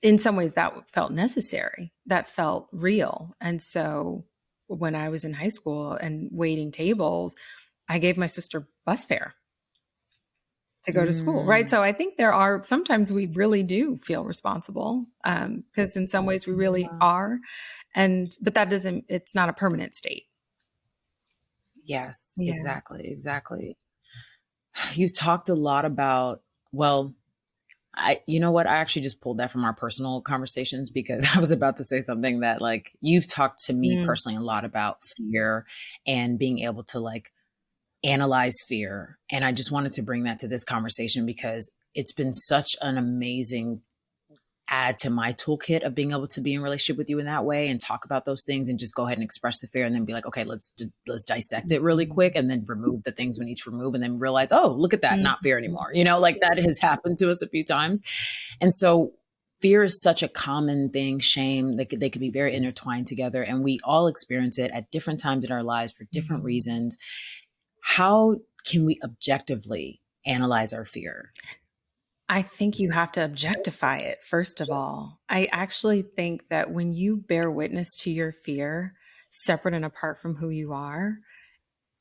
in some ways that felt necessary, that felt real. And so when I was in high school and waiting tables, I gave my sister bus fare to go to school, right? Mm, So I think there are sometimes we really do feel responsible, because in some ways we really yeah. are, and but that doesn't. It's not a permanent state. Yes, Yeah. exactly, exactly. You've talked a lot about, well, you know what? I actually just pulled that from our personal conversations because I was about to say something that, like, you've talked to me Mm. personally a lot about fear and being able to, like, analyze fear. And I just wanted to bring that to this conversation because it's been such an amazing add to my toolkit of being able to be in relationship with you in that way and talk about those things and just go ahead and express the fear and then be like, okay, let's dissect it really quick and then remove the things we need to remove and then realize, oh, look at that, not fear Mhm. anymore. You know, like that has happened to us a few times. And so fear is such a common thing. Shame, they could be very intertwined together, and we all experience it at different times in our lives for different reasons. How can we objectively analyze our fear? I think you have to objectify it, first of all. I actually think that when you bear witness to your fear, separate and apart from who you are,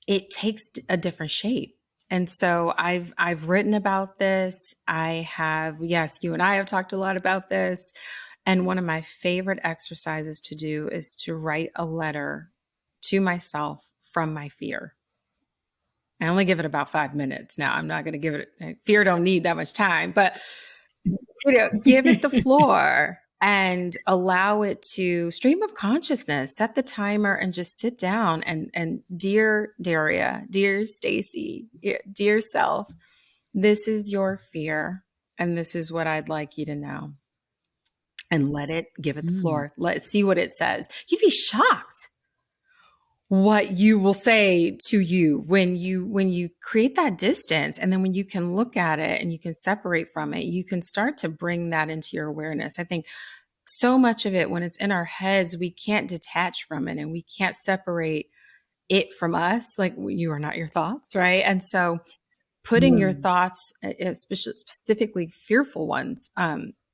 it takes a different shape. And so I've written about this. I have, yes, you and I have talked a lot about this. And one of my favorite exercises to do is to write a letter to myself from my fear. I only give it about 5 minutes. Now, I'm not going to give it, fear don't need that much time, but give it the floor and allow it to stream of consciousness. Set the timer and just sit down and dear Daria, dear Stacy, dear self, this is your fear and this is what I'd like you to know. And let it give it the Mm, floor. Let's see what it says. You'd be shocked what you will say to you when you create that distance, and then when you can look at it and you can separate from it, you can start to bring that into your awareness. I think so much of it, when it's in our heads, we can't detach from it and we can't separate it from us. Like, you are not your thoughts, right? And so putting your mm, thoughts, especially specifically fearful ones,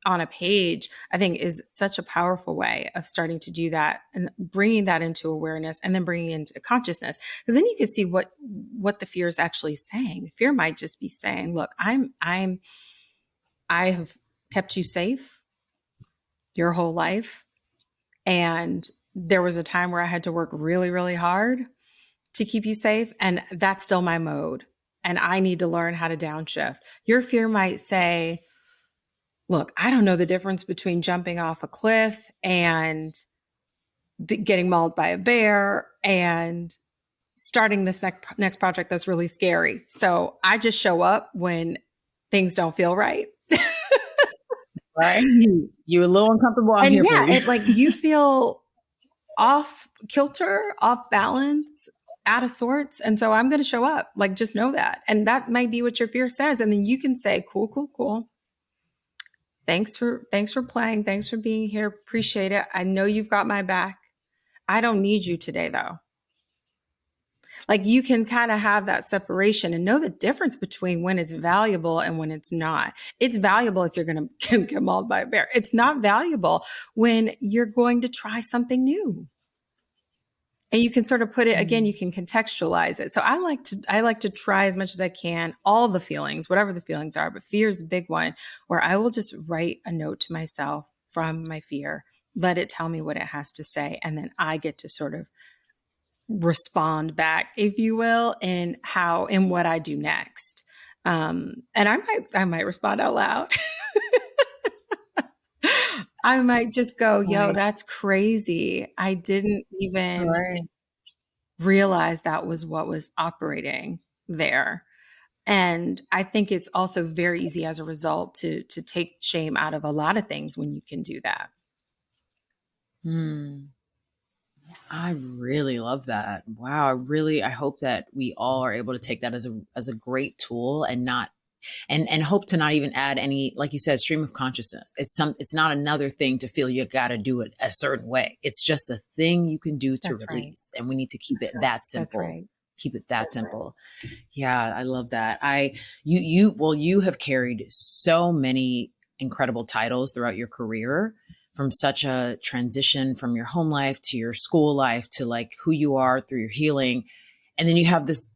on a page, I think is such a powerful way of starting to do that and bringing that into awareness and then bringing it into consciousness. Because then you can see what the fear is actually saying. Fear might just be saying, "Look, I have kept you safe your whole life, and there was a time where I had to work really, really hard to keep you safe. And that's still my mode. And I need to learn how to downshift." Your fear might say, "Look, I don't know the difference between jumping off a cliff and getting mauled by a bear and starting this next project that's really scary. So I just show up when things don't feel right." right? You're a little uncomfortable. I'm And here for yeah, you. it like you feel off kilter, off balance, out of sorts. And so I'm going to show up. Like, just know that. And that might be what your fear says. And then you can say, "Cool, cool, cool. Thanks for playing. Thanks for being here. Appreciate it. I know you've got my back. I don't need you today though." Like, you can kind of have that separation and know the difference between when it's valuable and when it's not. It's valuable if you're going to get mauled by a bear. It's not valuable when you're going to try something new. And you can sort of put it, again, you Mm, can contextualize it. So I like to try as much as I can all the feelings, whatever the feelings are, but fear is a big one, where I will just write a note to myself from my fear, let it tell me what it has to say, and then I get to sort of respond back, if you will, in what I do next. And I might respond out loud. I might just go, "Yo, right, that's crazy. I didn't even right. realize that was what was operating there." And I think it's also very easy as a result to take shame out of a lot of things when you can do that. Hmm. I really love that. Wow. I hope that we all are able to take that as a great tool and not and hope to not even add any, like you said, stream of consciousness. It's not another thing to feel you got to do it a certain way. It's just a thing you can do to That's right. release, and we need to keep it that That's simple. right. Keep it that simple. Yeah, I love that. You have carried so many incredible titles throughout your career, from such a transition from your home life to your school life to like who you are through your healing. And then you have this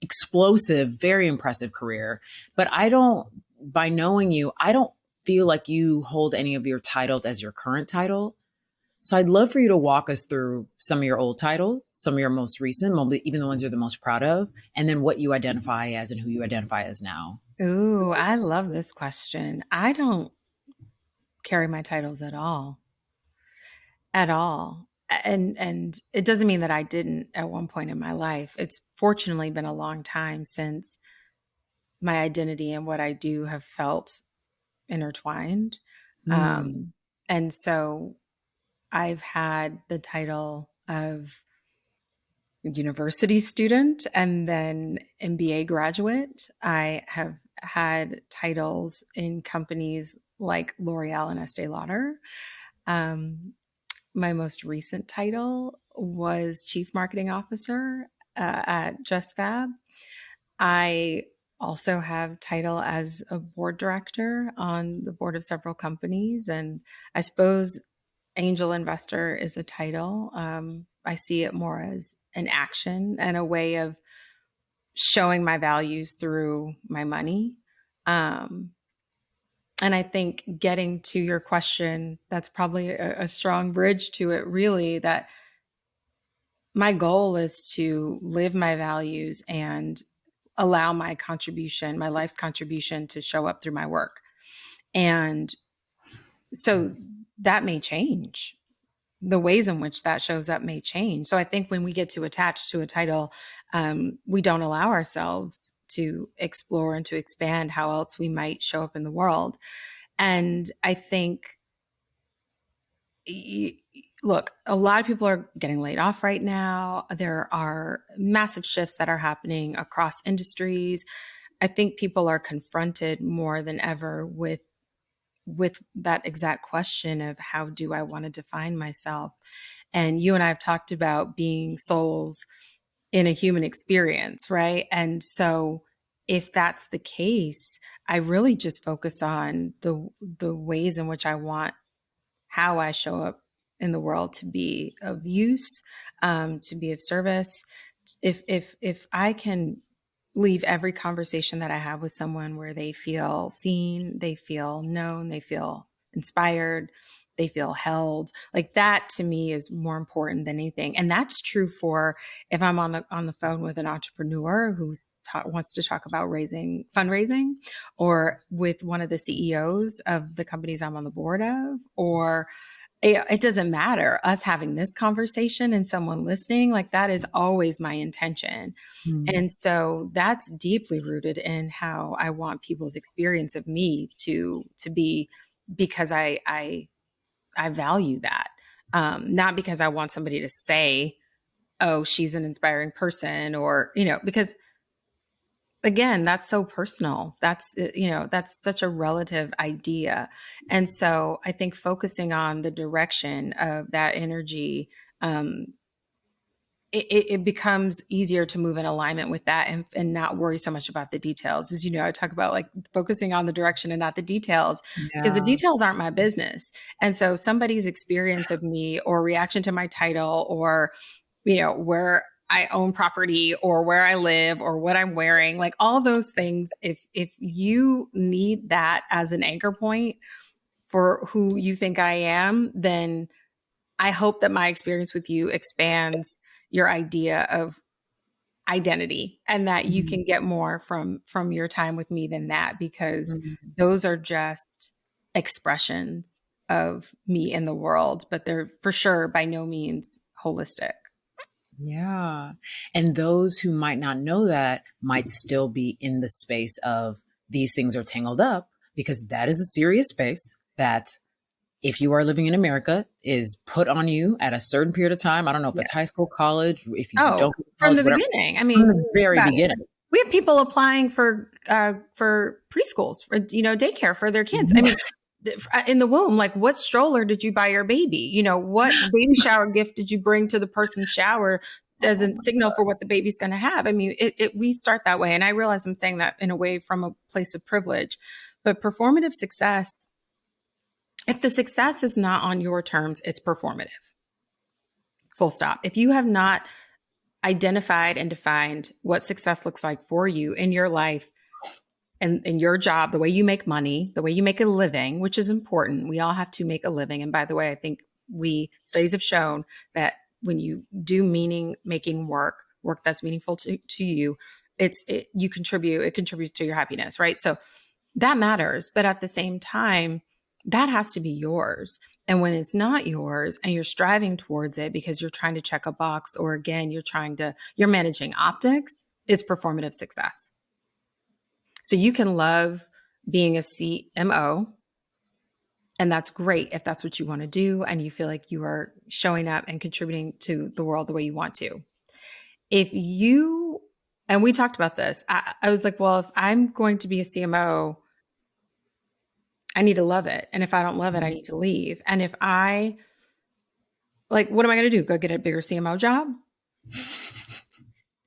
explosive, very impressive career. But I don't, by knowing you, I don't feel like you hold any of your titles as your current title. So I'd love for you to walk us through some of your old titles, some of your most recent, even the ones you're the most proud of, and then what you identify as and who you identify as now. Ooh, I love this question. I don't carry my titles at all. At all. And it doesn't mean that I didn't at one point in my life. It's fortunately been a long time since my identity and what I do have felt intertwined. Mm. Um, and so I've had the title of university student and then MBA graduate. I have had titles in companies like L'Oreal and Estee Lauder. Um, my most recent title was Chief Marketing Officer at Just Fab. I also have title as a board director on the board of several companies, and I suppose angel investor is a title. I see it more as an action and a way of showing my values through my money. Um, and I think getting to your question, that's probably a strong bridge to it, really, that my goal is to live my values and allow my contribution, my life's contribution to show up through my work. And so that may change. The ways in which that shows up may change. So I think when we get too attached to a title, we don't allow ourselves to explore and to expand how else we might show up in the world. And I think, look, a lot of people are getting laid off right now. There are massive shifts that are happening across industries. I think people are confronted more than ever with that exact question of how do I want to define myself? And you and I have talked about being souls in a human experience, right? And so if that's the case, I really just focus on the ways in which I want how I show up in the world to be of use, to be of service. If I can leave every conversation that I have with someone where they feel seen, they feel known, they feel inspired, they feel held, like that to me is more important than anything. And that's true for if I'm on the phone with an entrepreneur who wants to talk about raising fundraising, or with one of the CEOs of the companies I'm on the board of, or it doesn't matter, us having this conversation and someone listening, like that is always my intention. Mm. And so that's deeply rooted in how I want people's experience of me to be, because I value that. Not because I want somebody to say, oh, she's an inspiring person, or, because again, that's so personal. That's such a relative idea. And so I think focusing on the direction of that energy, um, it becomes easier to move in alignment with that, and not worry so much about the details. As you know, I talk about like focusing on the direction and not the details, because the Yeah. details aren't my business. And so somebody's experience of me or reaction to my title, or, where I own property or where I live or what I'm wearing, like all those things, if you need that as an anchor point for who you think I am, then I hope that my experience with you expands your idea of identity, and that you Mhm. can get more from your time with me than that, because Mhm. those are just expressions of me in the world, but they're for sure by no means holistic. Yeah. And those who might not know that might still be in the space of these things are tangled up, because that is a serious space that, if you are living in America, is put on you at a certain period of time. I don't know if it's high Yes. school, college, if you Oh, don't go to from college, the whatever, beginning. I from mean, the think very about it. beginning. We have people applying for preschools, for daycare for their kids. I Mhm. mean, in the womb, like what stroller did you buy your baby? What baby shower gift did you bring to the person's shower as Oh a my signal God. for what the baby's going to have? I mean, we start that way, and I realize I'm saying that in a way from a place of privilege, but performative success. If the success is not on your terms, it's performative. Full stop. If you have not identified and defined what success looks like for you in your life and in your job, the way you make money, the way you make a living, which is important. We all have to make a living. And by the way, I think studies have shown that when you do meaning making work that's meaningful to you, it contributes to your happiness, right? So that matters. But at the same time, that has to be yours. And when it's not yours and you're striving towards it because you're trying to check a box, or again, you're managing optics, is performative success. So you can love being a CMO, and that's great if that's what you want to do and you feel like you are showing up and contributing to the world the way you want to. If you, and we talked about this, I was like, well, if I'm going to be a CMO, I need to love it. And if I don't love it, I need to leave. And if I, like, what am I going to do? Go get a bigger CMO job?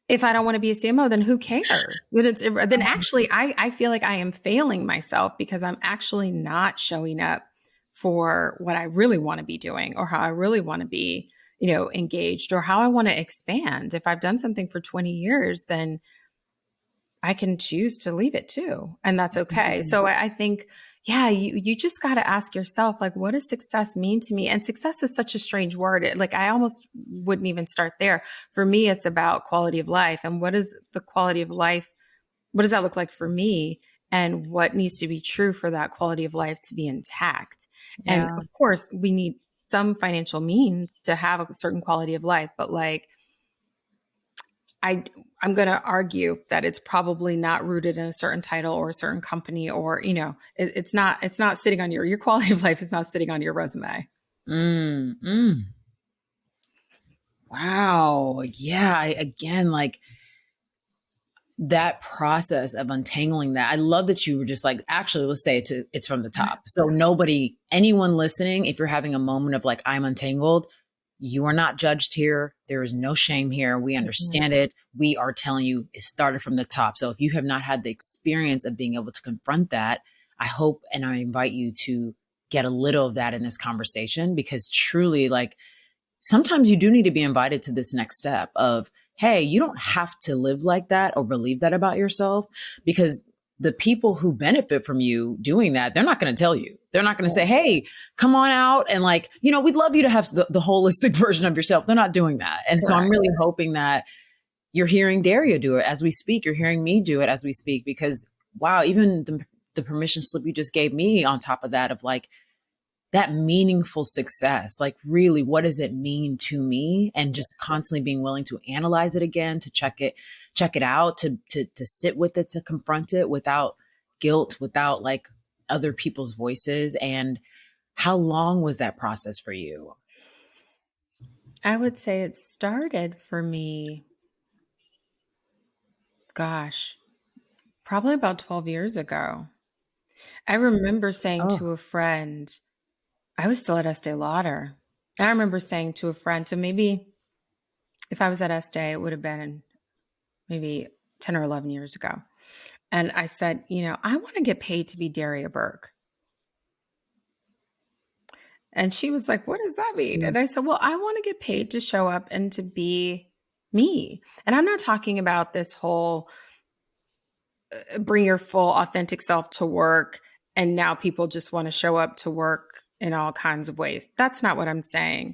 If I don't want to be a CMO, then who cares? Then actually, I feel like I am failing myself because I'm actually not showing up for what I really want to be doing, or how I really want to be, engaged, or how I want to expand. If I've done something for 20 years, then I can choose to leave it too. And that's okay. Mhm. So I think, yeah, you just got to ask yourself, like, what does success mean to me? And success is such a strange word. Like, I almost wouldn't even start there. For me, it's about quality of life. And what is the quality of life? What does that look like for me? And what needs to be true for that quality of life to be intact? And Yeah. of course, we need some financial means to have a certain quality of life, but like, I'm going to argue that it's probably not rooted in a certain title or a certain company, or it's not sitting on your quality of life is not sitting on your resume. Mm, mm. Wow. Yeah. Again, like that process of untangling that. I love that you were just like, actually, let's say it's from the top. So anyone listening, if you're having a moment of like, I'm untangled, you are not judged here. There is no shame here. We Mhm. understand it. We are telling you it started from the top. So if you have not had the experience of being able to confront that, I hope and I invite you to get a little of that in this conversation, because truly, like, sometimes you do need to be invited to this next step of, hey, you don't have to live like that or believe that about yourself, because the people who benefit from you doing that, they're not going to tell you. They're not going to say, hey, come on out. And like, we'd love you to have the holistic version of yourself. They're not doing that. And so I'm Correct. really hoping that you're hearing Daria do it as we speak. You're hearing me do it as we speak, because wow, even the permission slip you just gave me on top of that, of like, that meaningful success, like really, what does it mean to me? And just constantly being willing to analyze it again, to check it out, to sit with it, to confront it without guilt, without like other people's voices. And how long was that process for you? I would say it started for me, gosh, probably about 12 years ago. I remember saying Oh, to a friend, I was still at Estee Lauder. I remember saying to a friend, so maybe if I was at Estee, it would have been maybe 10 or 11 years ago. And I said, I want to get paid to be Daria Burke. And she was like, what does that mean? mm, And I said, well, I want to get paid to show up and to be me. And I'm not talking about this whole bring your full authentic self to work. And now people just want to show up to work in all kinds of ways. That's not what I'm saying.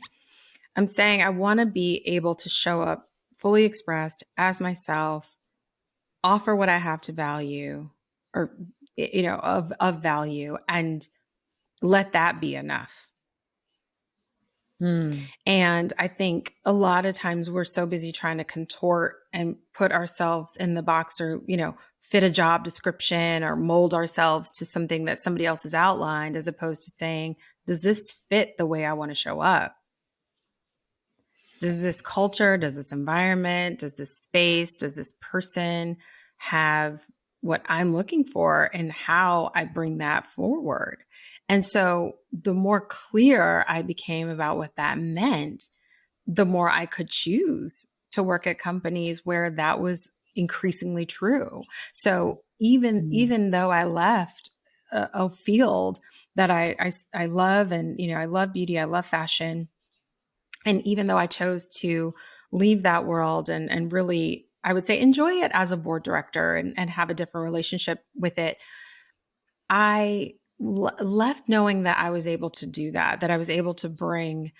I'm saying I want to be able to show up fully expressed as myself, offer what I have to value, or of value, and let that be enough. mm, And I think a lot of times we're so busy trying to contort and put ourselves in the box, or fit a job description or mold ourselves to something that somebody else has outlined, as opposed to saying, does this fit the way I want to show up? Does this culture, does this environment, does this space, does this person have what I'm looking for, and how I bring that forward? And so the more clear I became about what that meant, the more I could choose to work at companies where that was increasingly true. So even mm, even though I left a field that I love. And, I love beauty. I love fashion. And even though I chose to leave that world and really, I would say, enjoy it as a board director and have a different relationship with it, I left knowing that I was able to do that I was able to bring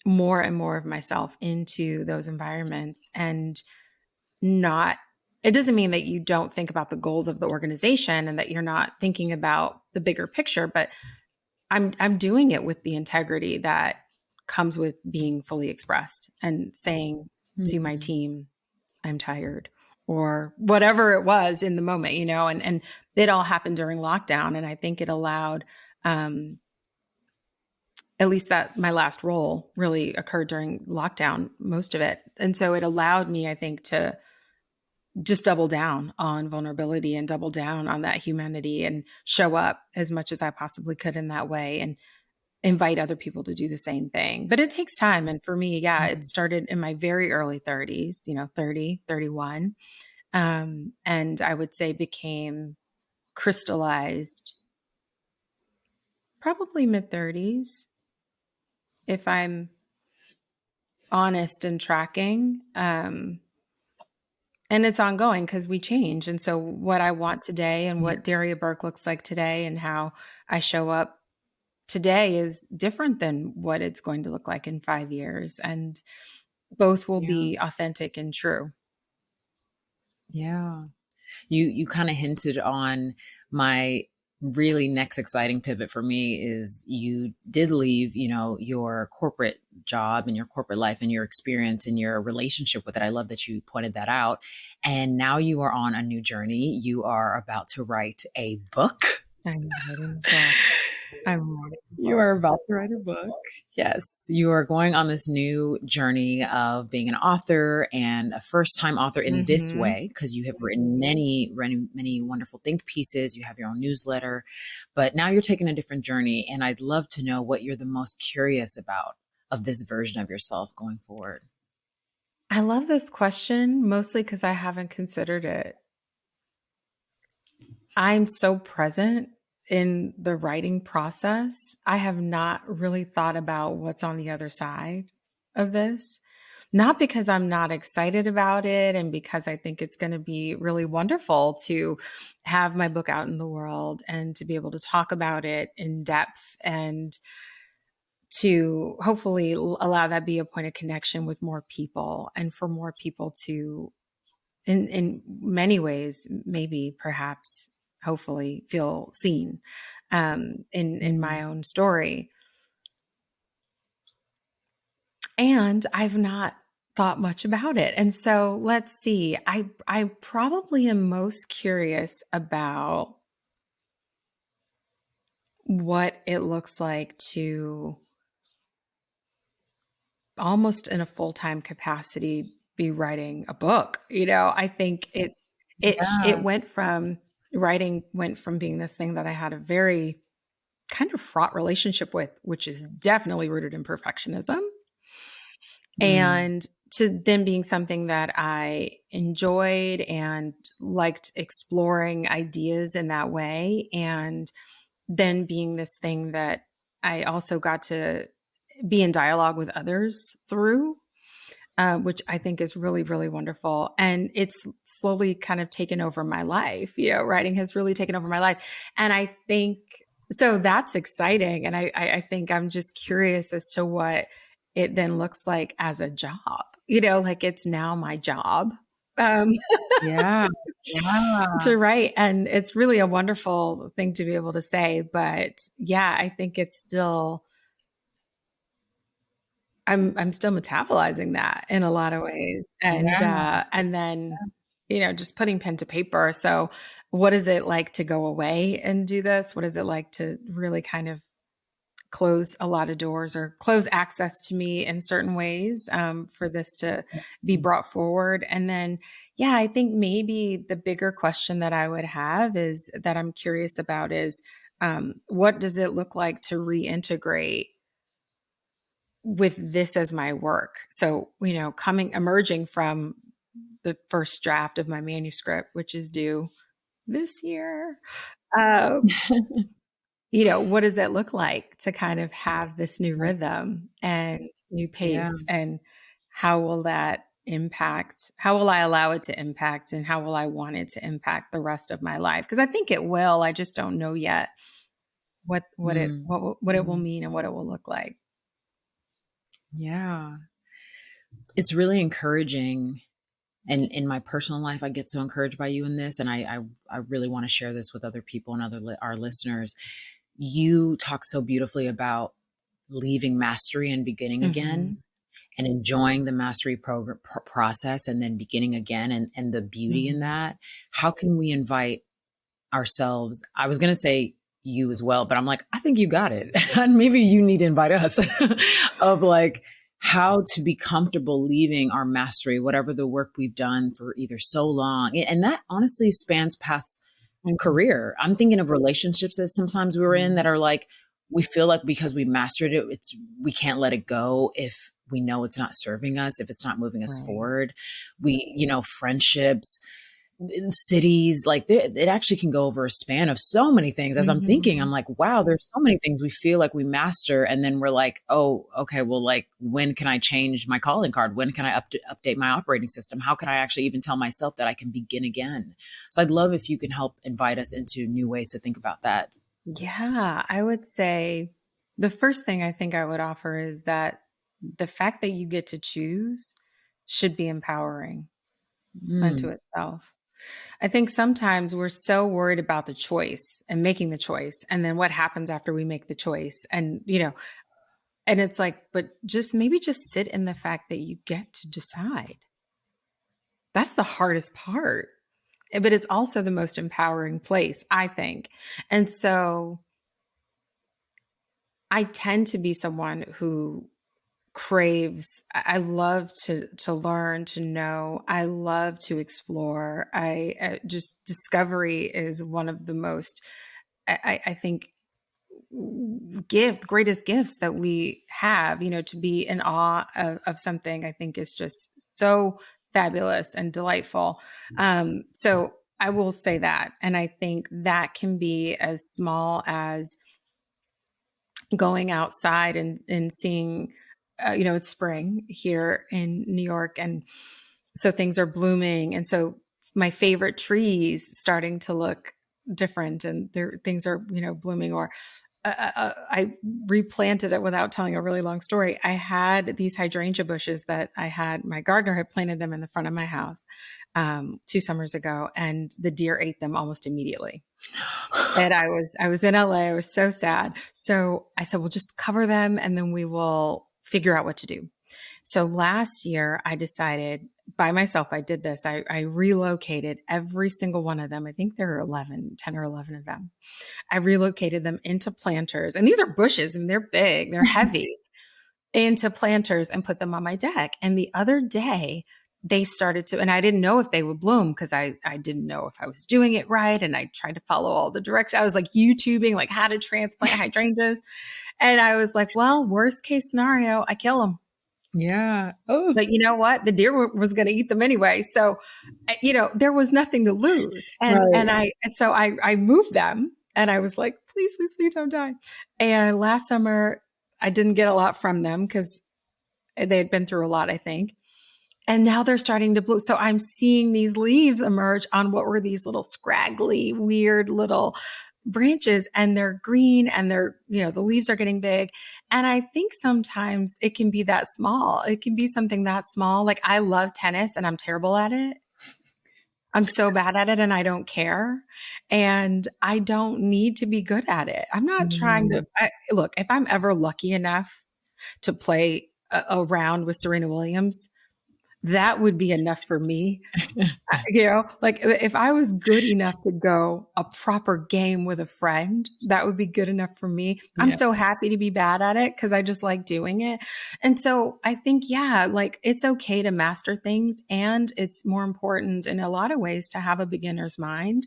more and more of myself into those environments. And not, it doesn't mean that you don't think about the goals of the organization and that you're not thinking about the bigger picture, but I'm doing it with the integrity that comes with being fully expressed and saying to my Mhm. team, I'm tired, or whatever it was in the moment, and it all happened during lockdown. And I think it allowed, at least that my last role really occurred during lockdown, most of it. And so it allowed me, I think, to just double down on vulnerability and double down on that humanity and show up as much as I possibly could in that way and invite other people to do the same thing. But it takes time. And for me, yeah, it Mhm. started in my very early 30s, 30, 31. And I would say became crystallized probably mid 30s, if I'm honest and tracking. And it's ongoing because we change. And so, what I want today and Yeah. what Daria Burke looks like today and how I show up today is different than what it's going to look like in 5 years. And both will Yeah. be authentic and true. Yeah. You kind of hinted on my really next exciting pivot for me is you did leave, your corporate job and your corporate life and your experience and your relationship with it. I love that you pointed that out. And now you are on a new journey. You are about to write a book. I'm writing a book. I'm writing a You book. are about to write a book. Yes, you are going on this new journey of being an author and a first time author in this Mm-hmm. way, because you have written many wonderful think pieces. You have your own newsletter, but now you're taking a different journey. And I'd love to know what you're the most curious about of this version of yourself going forward. I love this question mostly because I haven't considered it. I'm so present in the writing process. I have not really thought about what's on the other side of this. Not because I'm not excited about it and because I think it's going to be really wonderful to have my book out in the world and to be able to talk about it in depth and to hopefully allow that be a point of connection with more people and for more people to in many ways, maybe perhaps hopefully feel seen in Mm. my own story. And I've not thought much about it. And so let's see. I probably am most curious about what it looks like to almost in a full-time capacity be writing a book. I think it Yeah. went from writing went from being this thing that I had a very kind of fraught relationship with, which is definitely rooted in perfectionism, Mm. and to then being something that I enjoyed and liked exploring ideas in that way, and then being this thing that I also got to be in dialogue with others through, which I think is really, really wonderful. And it's slowly kind of taken over my life. Writing has really taken over my life. And I think so that's exciting. And I think I'm just curious as to what it then looks like as a job, like it's now my job. Um, Yeah. Yeah. to write. And it's really a wonderful thing to be able to say. But yeah, I think it's still I'm still metabolizing that in a lot of ways, Yeah. and then, just putting pen to paper. So, what is it like to go away and do this? What is it like to really kind of close a lot of doors or close access to me in certain ways, for this to be brought forward? And then, yeah, I think maybe the bigger question that I would have is that I'm curious about is, what does it look like to reintegrate with this as my work? So, emerging from the first draft of my manuscript, which is due this year, Um, what does it look like to kind of have this new rhythm and new Yeah. pace? And how will I allow it to impact, and how will I want it to impact the rest of my life? Because I think it will. I just don't know yet Mm. what it will Mm. mean and what it will look like. Yeah. It's really encouraging. And in my personal life, I get so encouraged by you in this. And I really want to share this with other people and our listeners. You talk so beautifully about leaving mastery and beginning Mhm. again, and enjoying the mastery process and then beginning again, and the beauty in Mhm. that. How can we invite ourselves? I was going to say you as well, but I'm like, I think you got it. And maybe you need to invite us of like how to be comfortable leaving our mastery, whatever the work we've done for either so long. And that honestly spans past Mhm. career. I'm thinking of relationships that sometimes we were in that Mhm. are like, we feel like because we mastered it, we can't let it go if we know it's not serving us, if it's not moving us Right. forward. Friendships, in cities, like it actually can go over a span of so many things. As I'm thinking, I'm Mhm. like, wow, there's so many things we feel like we master, and then we're like, oh, okay, well, like, when can I change my calling card? When can I update my operating system? How can I actually even tell myself that I can begin again? So I'd love if you can help invite us into new ways to think about that. Yeah, I would say the first thing I think I would offer is that the fact that you get to choose should be empowering unto Mm, itself. I think sometimes we're so worried about the choice and making the choice, and then what happens after we make the choice. And it's like, but just sit in the fact that you get to decide. That's the hardest part. But it's also the most empowering place, I think. And so I tend to be someone who craves. I love to learn, to know. I love to explore. I just discovery is one of the most, I think, greatest gifts that we have. To be in awe of something, I think, is just so fabulous and delightful. So I will say that, and I think that can be as small as going outside and seeing, it's spring here in New York. And so things are blooming. And so my favorite trees starting to look different, and things are, blooming. Or I replanted it without telling a really long story. I had these hydrangea bushes that my gardener had planted them in the front of my house 2 summers ago, and the deer ate them almost immediately. And I was in LA. I was so sad. So I said, "Well, just cover them and then we will figure out what to do." So last year I decided by myself, I did this. I relocated every single one of them. I think there are 10 or 11 of them. I relocated them into planters. And these are bushes and they're big, they're heavy, into planters, and put them on my deck. And the other day, they started to, and I didn't know if they would bloom because I didn't know if I was doing it right. And I tried to follow all the directions. I was like YouTubing, like how to transplant hydrangeas. And I was like, well, worst case scenario, I kill them. yeah. Oh, But you know what? The deer was going to eat them anyway. So, there was nothing to lose. And right. I moved them, and I was like, please, please, please don't die. And last summer, I didn't get a lot from them because they had been through a lot, I think. And now they're starting to bloom. So I'm seeing these leaves emerge on what were these little scraggly, weird little branches, and they're green, and the leaves are getting big. And I think sometimes it can be that small. It can be something that small. Like, I love tennis and I'm terrible at it. I'm so bad at it and I don't care. And I don't need to be good at it. I'm not trying to, Mm, look, if I'm ever lucky enough to play a round with Serena Williams, that would be enough for me. Like, if I was good enough to go a proper game with a friend, that would be good enough for me. I'm yeah. so happy to be bad at it because I just like doing it. And so I think, yeah, like, it's okay to master things. And it's more important in a lot of ways to have a beginner's mind.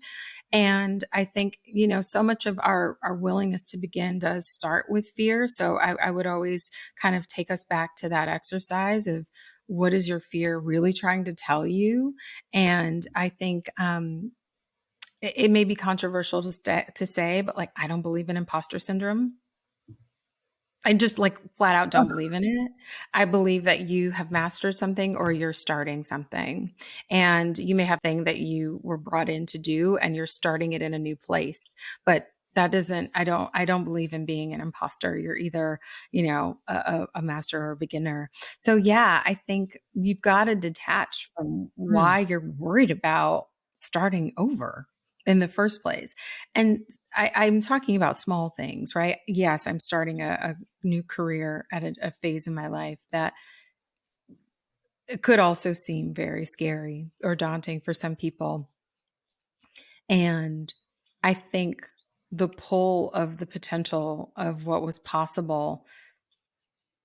And I think, so much of our willingness to begin does start with fear. So I would always kind of take us back to that exercise of, what is your fear really trying to tell you? And I think, it may be controversial to say, but like, I don't believe in imposter syndrome. I just like flat out don't believe in it. I believe that you have mastered something or you're starting something. And you may have a thing that you were brought in to do and you're starting it in a new place. But that doesn't, I don't believe in being an imposter. You're either, a master or a beginner. So yeah, I think you've got to detach from Mm, why you're worried about starting over in the first place. And I'm talking about small things, right? Yes, I'm starting a new career at a phase in my life that it could also seem very scary or daunting for some people. And I think the pull of the potential of what was possible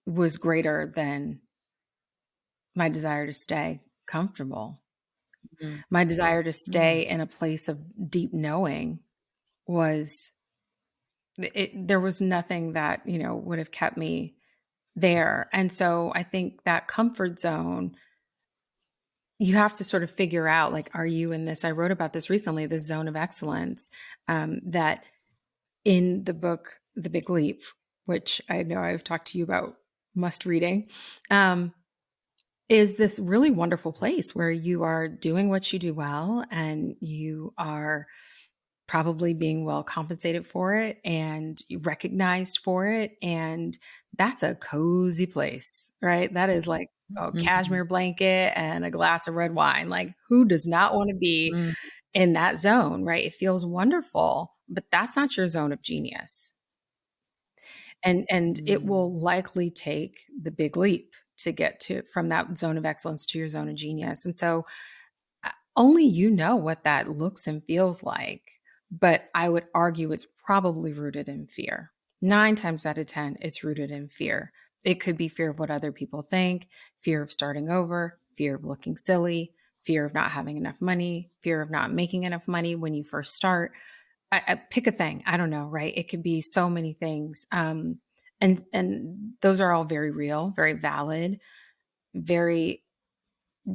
was greater than my desire to stay comfortable. mm, My desire to mm, stay in a place of deep knowing was there was nothing that, would have kept me there. And so I think that comfort zone, you have to sort of figure out, like, are you in this? I wrote about this recently, this zone of excellence, that in the book, The Big Leap, which I know I've talked to you about, must reading, um, is this really wonderful place where you are doing what you do well and you are probably being well compensated for it and recognized for it. And that's a cozy place, right? That is like a mm, cashmere blanket and a glass of red wine. Like, who does not want to be mm, in that zone, right? It feels wonderful, but that's not your zone of genius. And it mm, will likely take the big leap to get to from that zone of excellence to your zone of genius. And so only you know what that looks and feels like. But I would argue it's probably rooted in fear. 9 times out of 10, it's rooted in fear. It could be fear of what other people think, fear of starting over, fear of looking silly, fear of not having enough money, fear of not making enough money when you first start. I pick a thing. I don't know, right? It could be so many things. And those are all very real, very valid, very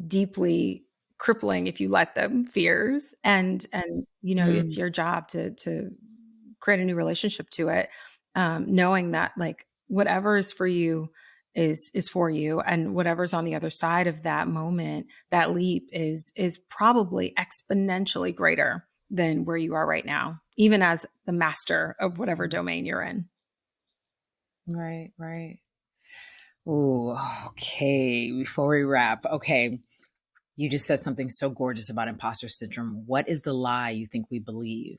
deeply crippling if you let them, fears. And it's mm. your job to create a new relationship to it, knowing that, like, whatever is for you is for you, and whatever's on the other side of that moment, that leap is probably exponentially greater than where you are right now, even as the master of whatever domain you're in. Right, right. Ooh, okay. Before we wrap, okay. You just said something so gorgeous about imposter syndrome. What is the lie you think we believe?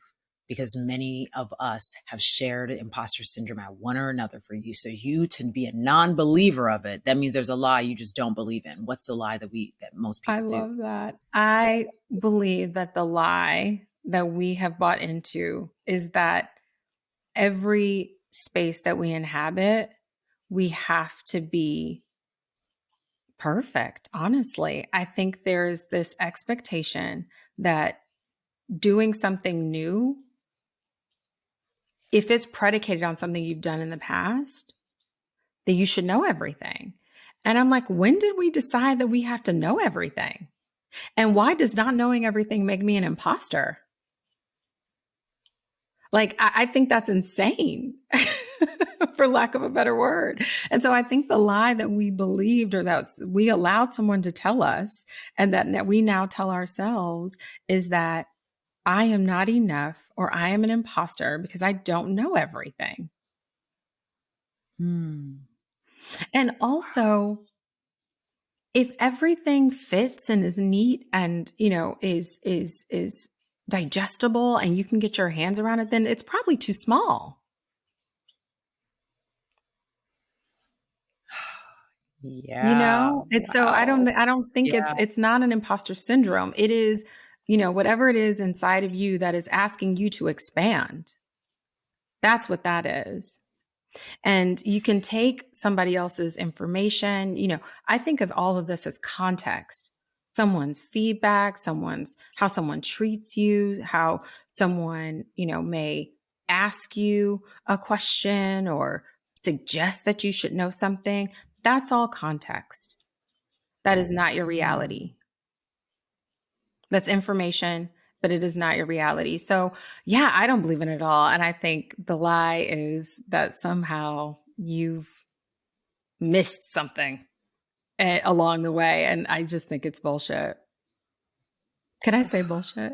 Because many of us have shared imposter syndrome at one or another for you. So you to be a non-believer of it, that means there's a lie you just don't believe in. What's the lie that most I people do? love that. I believe that the lie that we have bought into is that every space that we inhabit, we have to be perfect. Honestly, I think there's this expectation that doing something new, if it's predicated on something you've done in the past, that you should know everything. And I'm like, when did we decide that we have to know everything? And why does not knowing everything make me an imposter? Like, I think that's insane, for lack of a better word. And so I think the lie that we believed, or that we allowed someone to tell us, and that we now tell ourselves, is that I am not enough or I am an imposter because I don't know everything. Hmm. And also, if everything fits and is neat and, is digestible and you can get your hands around it, then it's probably too small. Yeah. It's so Wow. I don't think Yeah. it's not an imposter syndrome. It is, whatever it is inside of you that is asking you to expand. That's what that is. And you can take somebody else's information. I think of all of this as context. Someone's feedback, how someone treats you, how someone, may ask you a question or suggest that you should know something. That's all context. That is not your Hmm. reality. That's information but it is not your reality. So, yeah, I don't believe in it at all. And I think the lie is that somehow you've missed something along the way. And I just think it's bullshit. Can I say bullshit?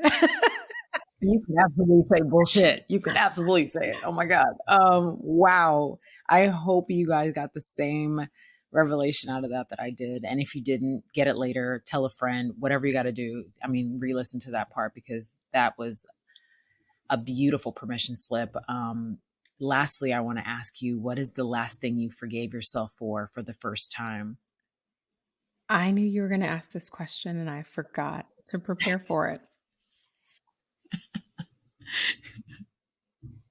You can absolutely say bullshit. You can absolutely say it. Oh my God. Wow. I hope you guys got the same revelation out of that I did. And if you didn't, get it later, tell a friend, whatever you got to do. I mean, re-listen to that part because that was a beautiful permission slip. Lastly, I want to ask you, what is the last thing you forgave yourself for the first time? I knew you were going to ask this question and I forgot to prepare for it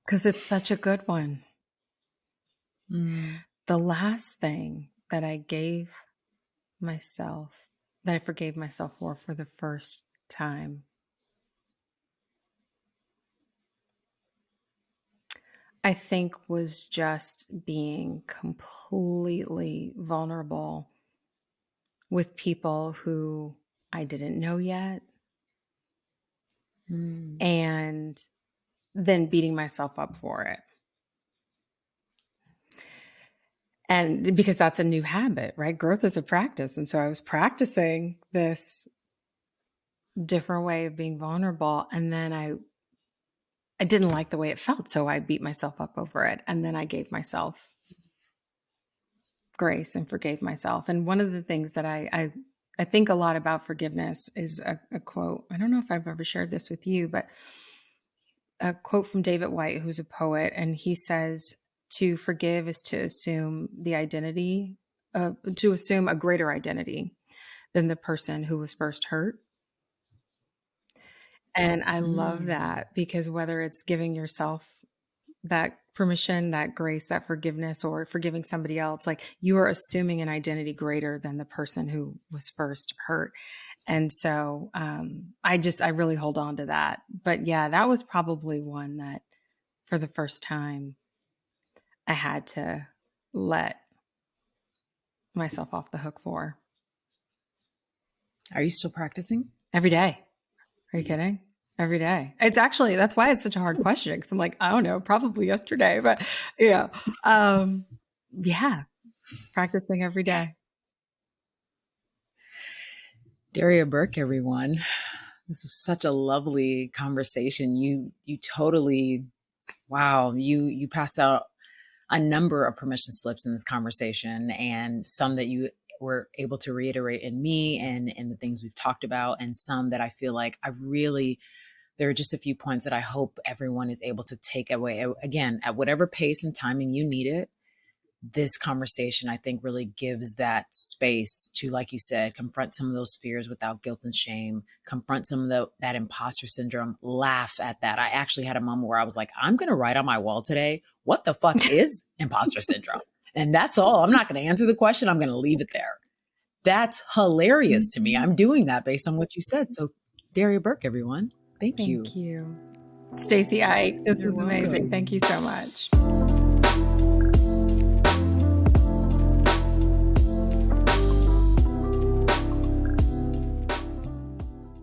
because it's such a good one. The last thing that I gave myself, that I forgave myself for the first time, I think was just being completely vulnerable with people who I didn't know yet. And then beating myself up for it. And because that's a new habit, right? Growth is a practice. And so I was practicing this different way of being vulnerable. And then I didn't like the way it felt. So I beat myself up over it. And then I gave myself grace and forgave myself. And one of the things that I think a lot about forgiveness is a quote. I don't know if I've ever shared this with you, but a quote from David White, who's a poet. And he says, to forgive is to assume the identity, to assume a greater identity than the person who was first hurt. And I love that because whether it's giving yourself that permission, that grace, that forgiveness, or forgiving somebody else, like you are assuming an identity greater than the person who was first hurt. And so I really hold on to that. But yeah, that was probably one that for the first time I had to let myself off the hook for. Are you still practicing? Every day. Are you kidding? Every day. It's actually, that's why it's such a hard question. Cause I'm like, I don't know, probably yesterday, but yeah. Yeah. Practicing every day. Daria Burke, everyone. This was such a lovely conversation. You totally, wow, you passed out a number of permission slips in this conversation, and some that you were able to reiterate in me and in the things we've talked about, and some that I feel like there are just a few points that I hope everyone is able to take away. Again, at whatever pace and timing you need it, this conversation, I think, really gives that space to, like you said, confront some of those fears without guilt and shame, confront some of that imposter syndrome, laugh at that. I actually had a moment where I was like, I'm going to write on my wall today, what the fuck is imposter syndrome? And that's all. I'm not going to answer the question. I'm going to leave it there. That's hilarious to me. I'm doing that based on what you said. So Daria Burke, everyone. Thank you. Thank you. Stacy, this was amazing. Thank you so much.